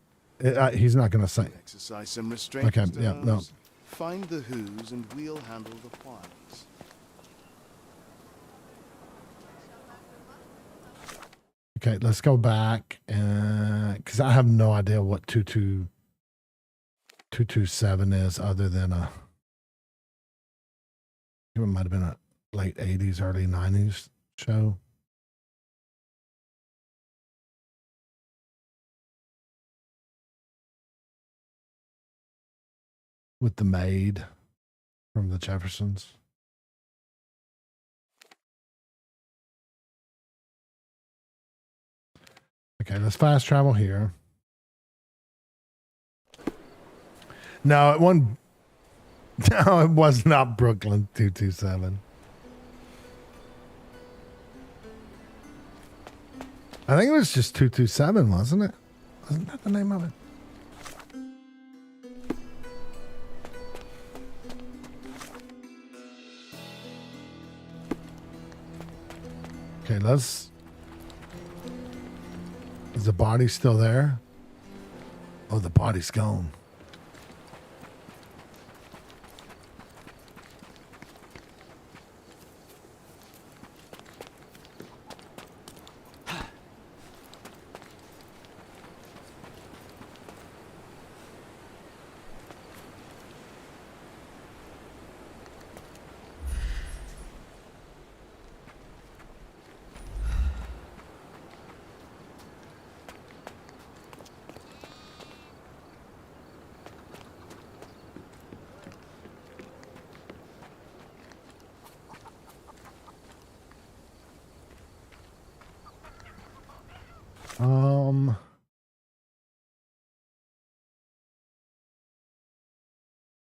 He's not going to say. Exercise some restraint. Okay. Yeah. No. Find the who's and we'll handle the whys. Okay, let's go back because I have no idea what 227 is other than it might have been a late 80s, early 90s show. With the maid from the Jeffersons. Okay, let's fast travel here. No, it wasn't. No, it was not Brooklyn 227. I think it was just 227, wasn't it? Wasn't that the name of it? Okay, let's... Is the body still there? Oh, the body's gone.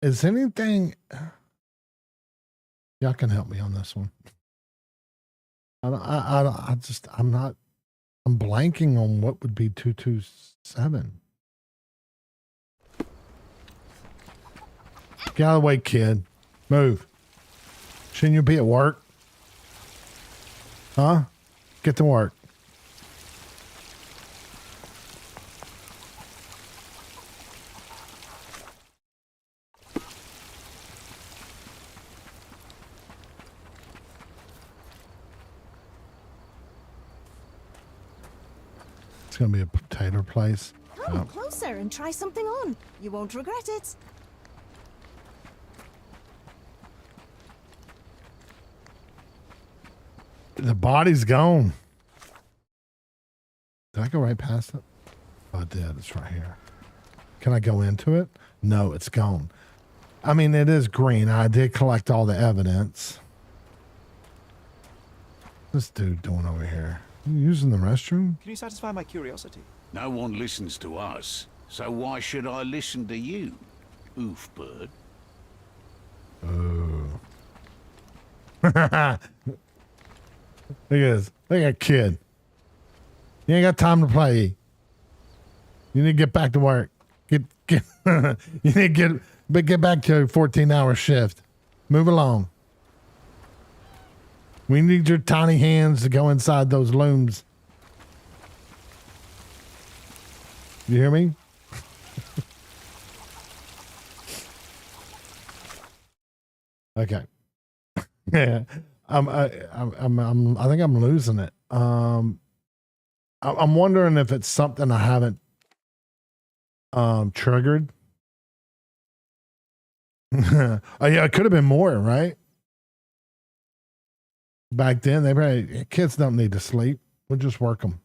Is anything... Y'all can help me on this one. I'm blanking on what would be 227. Get out of the way, kid. Move. Shouldn't you be at work? Huh? Get to work. It's going to be a potato place. Come closer and try something on. You won't regret it. The body's gone. Did I go right past it? Oh, I did. It's right here. Can I go into it? No, it's gone. I mean, it is green. I did collect all the evidence. What's this dude doing over here? You using the restroom? Can you satisfy my curiosity? No one listens to us, so why should I listen to you, oof bird? Oh. Look at this. Look at that kid. You ain't got time to play. You need to get back to work. Get you need to get back to your 14-hour shift. Move along. We need your tiny hands to go inside those looms. You hear me? Okay. Yeah. I think I'm losing it. I'm wondering if it's something I haven't triggered. Oh yeah, it could have been more, right? Back then, they probably, kids don't need to sleep. We'll just work them.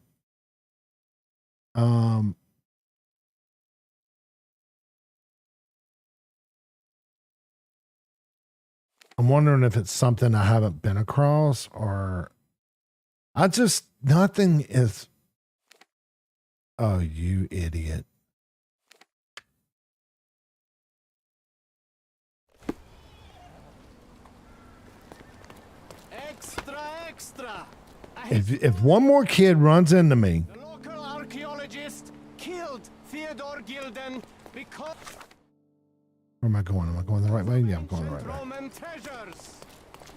I'm wondering if it's something I haven't been across, or nothing is. Oh, you idiot. Extra! If one more kid runs into me. The local archaeologist killed Theodore Gilden because... Where am I going? Am I going the right way? Yeah, I'm going the right way. Roman treasures.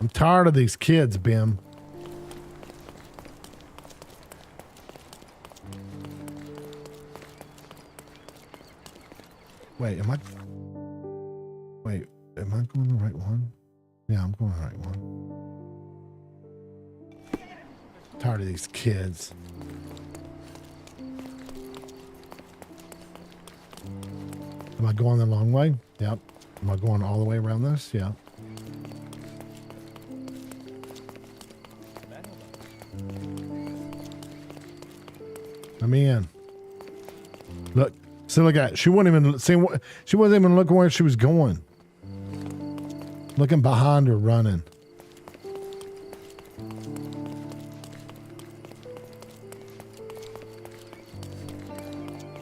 I'm tired of these kids, Bim. Wait, am I going the right one? Yeah, I'm going the right one. Tired of these kids. Am I going the long way? Yep. Am I going all the way around this? Yeah. Let me in. Look. See, look at it. She wasn't even looking where she was going. Looking behind her, running.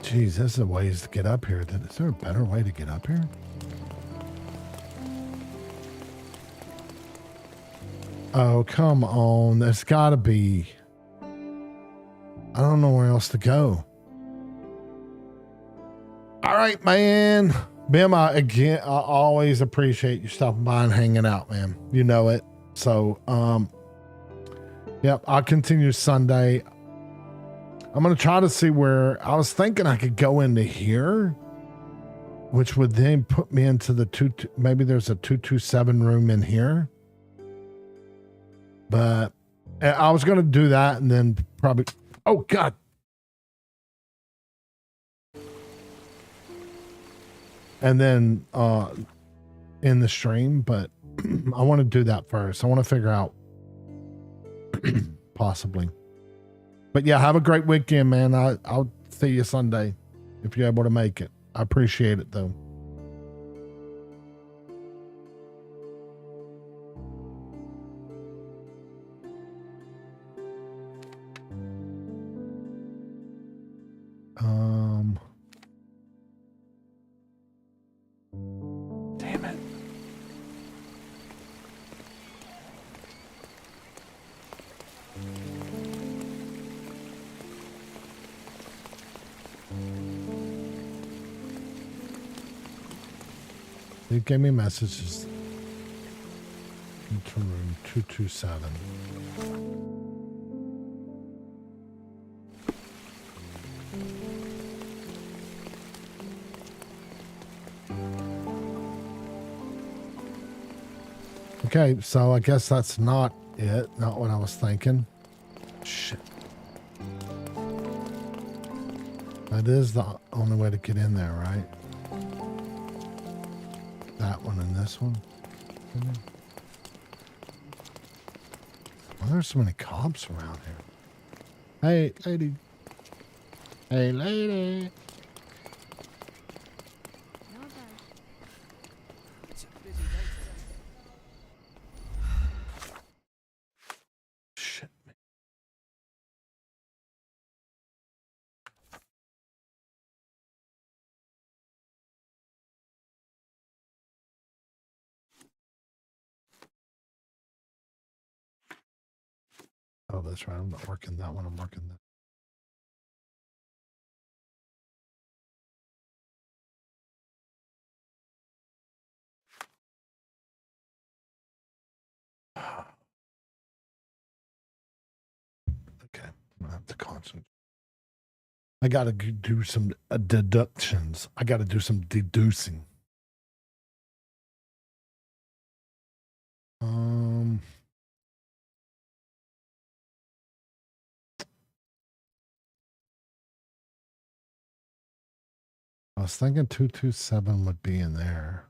Jeez, this is a ways to get up here. Is there a better way to get up here? Oh, come on. There's got to be. I don't know where else to go. All right, man. Bim, I always appreciate you stopping by and hanging out, man. You know it. So, yep, I'll continue Sunday. I'm going to try to see where I was thinking I could go into here, which would then put me into the maybe there's a 227 room in here. But I was going to do that and then probably, oh God. And then in the stream, but I want to do that first. I want to figure out possibly. But yeah, have a great weekend, man. I'll see you Sunday if you're able to make it. I appreciate it though. Damn it. They gave me messages into room 227. Okay, so I guess that's not it. Not what I was thinking. Shit. That is the only way to get in there, right? That one and this one. Why are there so many cops around here? Hey, lady. Hey, lady. Shit. Oh, that's right. I'm not working that one. I'm working that. Okay. I have to concentrate. I got to do some deductions. I got to do some deducing. I was thinking 227 would be in there.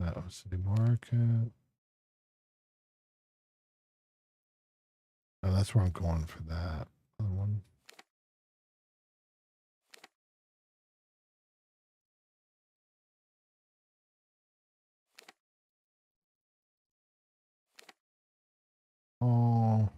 That was City Market. Oh, that's where I'm going for that other one. Oh.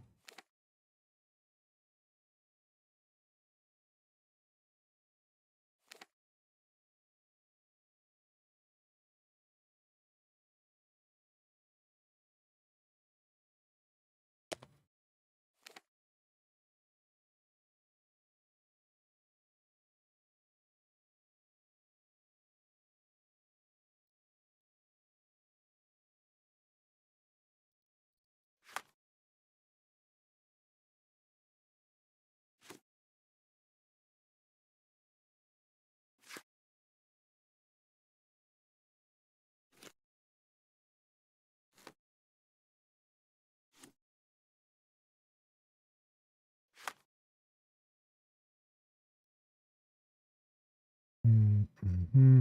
Mm-hmm.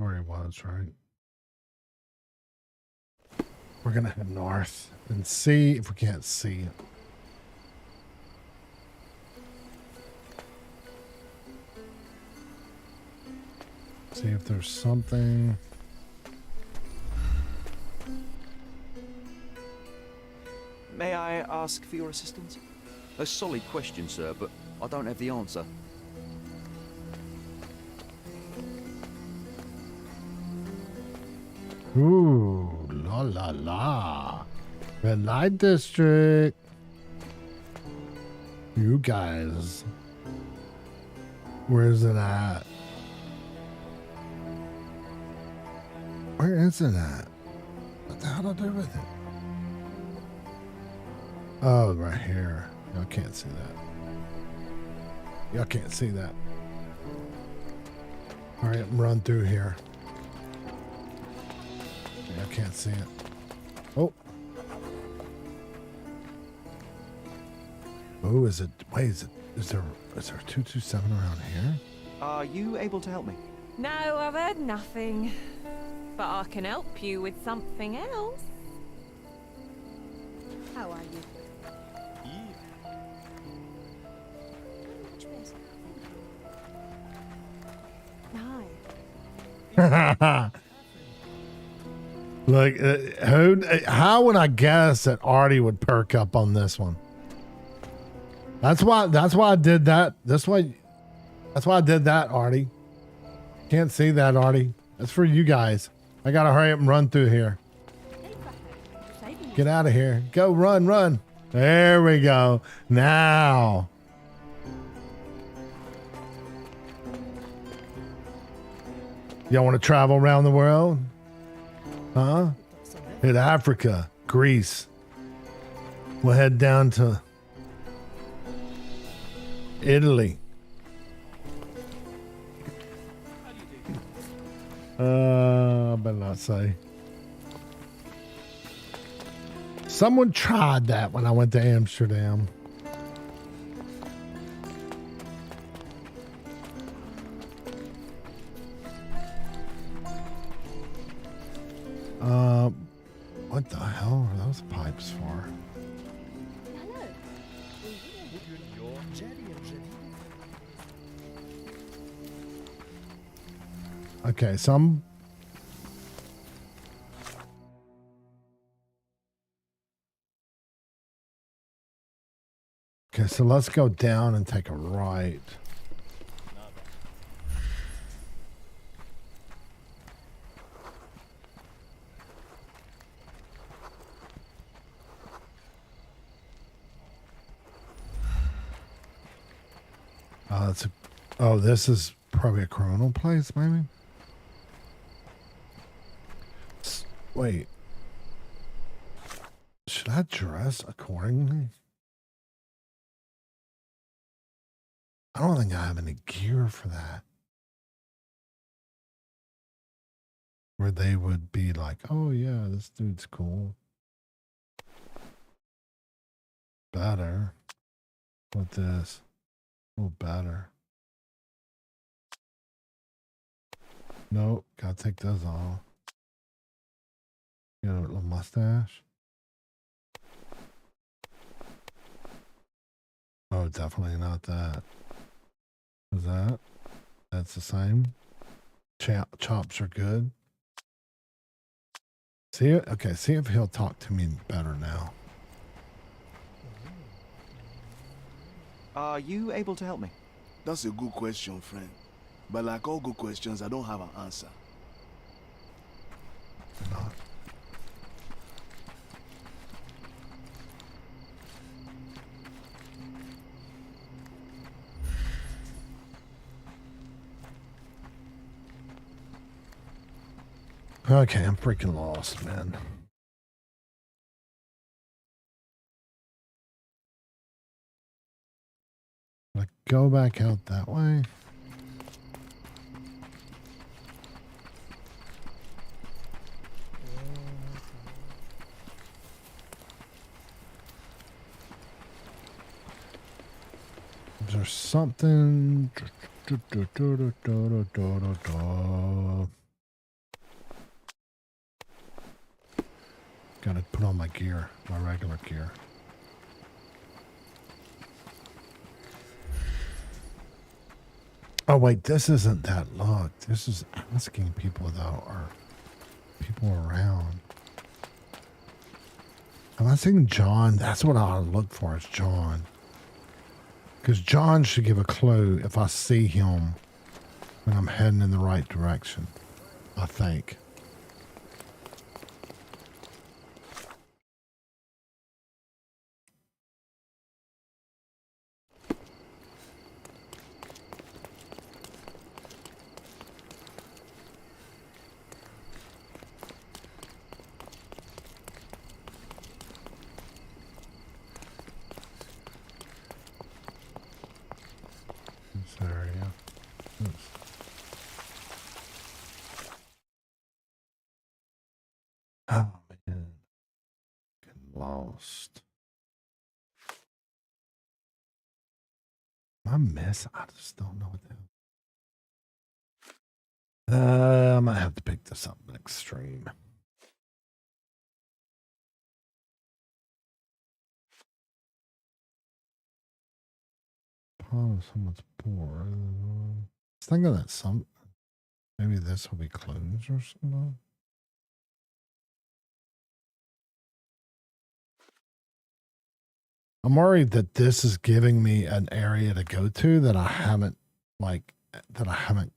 Where he was, right? We're gonna head north and see if we can't see it. See if there's something. May I ask for your assistance? A solid question, sir, but I don't have the answer. Ooh, la la la. Red light district. You guys. Where's it at? Where is it at? What the hell do I do with it? Oh, right here. Y'all can't see that. Y'all can't see that. All right, run through here. I can't see it. Oh. Oh, is it? Wait, is there 227 around here? Are you able to help me? No, I've heard nothing. But I can help you with something else. How are you? Hi. Look, how would I guess that Artie would perk up on this one? That's why I did that. That's why I did that, Artie. Can't see that, Artie. That's for you guys. I gotta hurry up and run through here. Get out of here. Go, run. There we go. Now. Y'all want to travel around the world? Huh? Hit Africa, Greece. We'll head down to Italy. I better not say. Someone tried that when I went to Amsterdam. What the hell are those pipes for? Okay, some. Okay, so let's go down and take a right. Oh, this is probably a criminal place, maybe? Wait. Should I dress accordingly? I don't think I have any gear for that. Where they would be like, oh yeah, this dude's cool. Better. What this? Oh, better. Nope, gotta take those off. Get a little mustache. Oh, definitely not that. Is that? That's the same. Chops are good. See it? Okay, see if he'll talk to me better now. Are you able to help me? That's a good question, friend. But like all good questions, I don't have an answer. Not. Okay, I'm freaking lost, man. Like, go back out that way. Is there something? Gotta put on my gear, my regular gear. Oh wait, this isn't that look. This is asking people though, or people around. Am I seeing John? That's what I ought to look for, is John. Because John should give a clue if I see him when I'm heading in the right direction, I think. This area. Oops. Oh man, getting lost. I miss. I just don't know what the hell. I might have to pick this up next stream. Oh, someone's bored. I was thinking that maybe this will be closed or something. I'm worried that this is giving me an area to go to that I haven't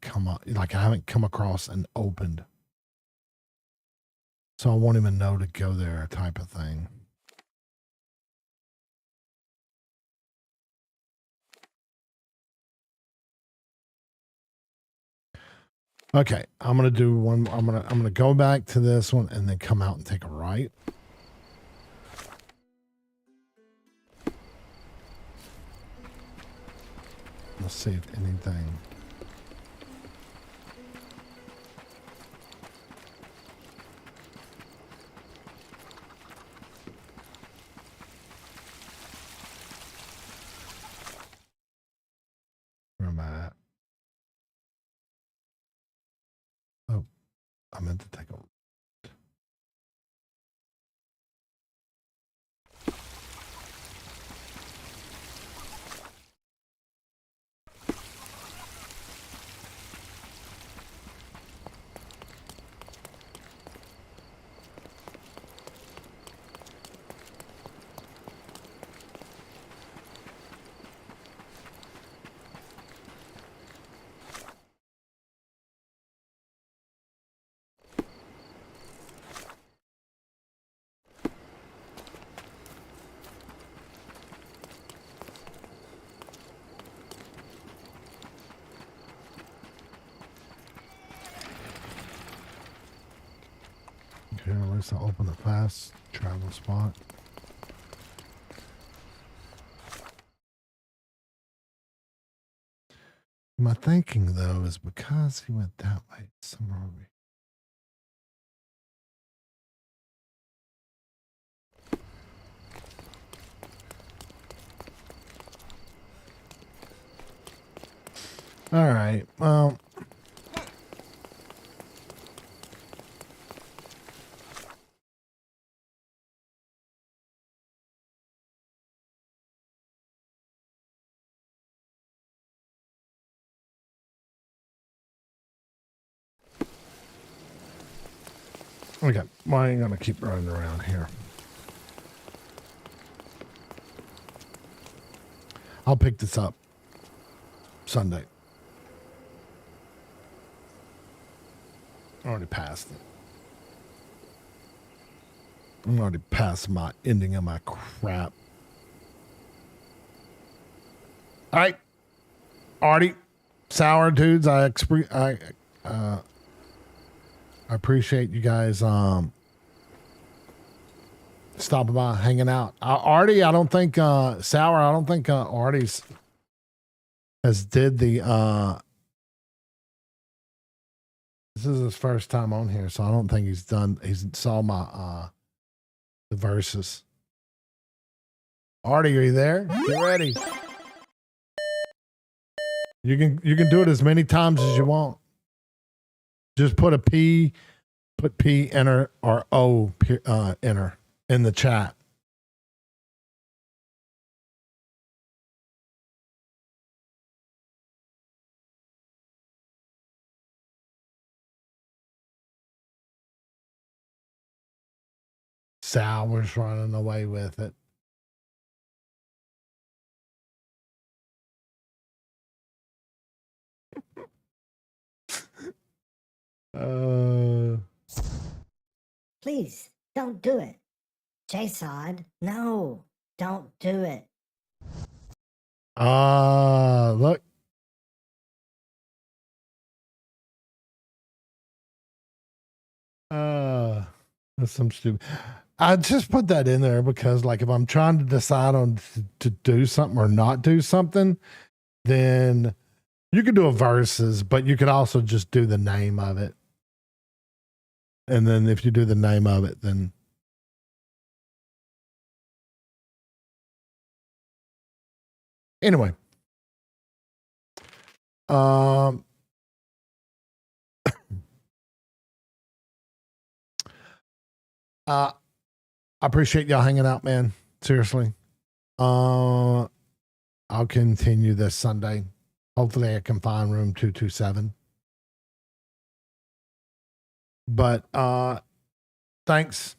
come across and opened. So I won't even know to go there, type of thing. Okay, I'm gonna do one. I'm gonna go back to this one and then come out and take a right. Let's see if anything. Where am I at? Oh, I meant to take a. Okay, at least I'll open the fast travel spot. My thinking though is because he went that way somewhere over here. All right. Well, okay. Well, I ain't gonna keep running around here. I'll pick this up Sunday. I already passed it. I'm already past my ending of my crap. All right, Artie, sour dudes. I appreciate you guys stopping by, hanging out. Artie, I don't think sour. I don't think Artie's has did the. This is his first time on here, so I don't think he's done. He's saw my the verses. Artie, are you there? Get ready. You can do it as many times as you want. Just put a P Put P enter or O enter in the chat. Sal was running away with it. Please, don't do it. Jason, no, don't do it. Look. That's some stupid. I just put that in there because, like, if I'm trying to decide on to do something or not do something, then you could do a versus, but you could also just do the name of it. And then if you do the name of it, then anyway. I appreciate y'all hanging out, man. Seriously. I'll continue this Sunday. Hopefully I can find room 227. But thanks.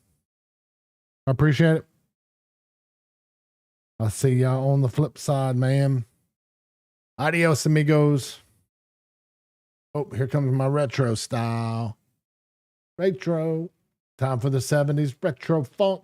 I appreciate it. I'll see y'all on the flip side, man. Adios, amigos. Oh, here comes my retro style. Retro. Time for the 70s retro funk.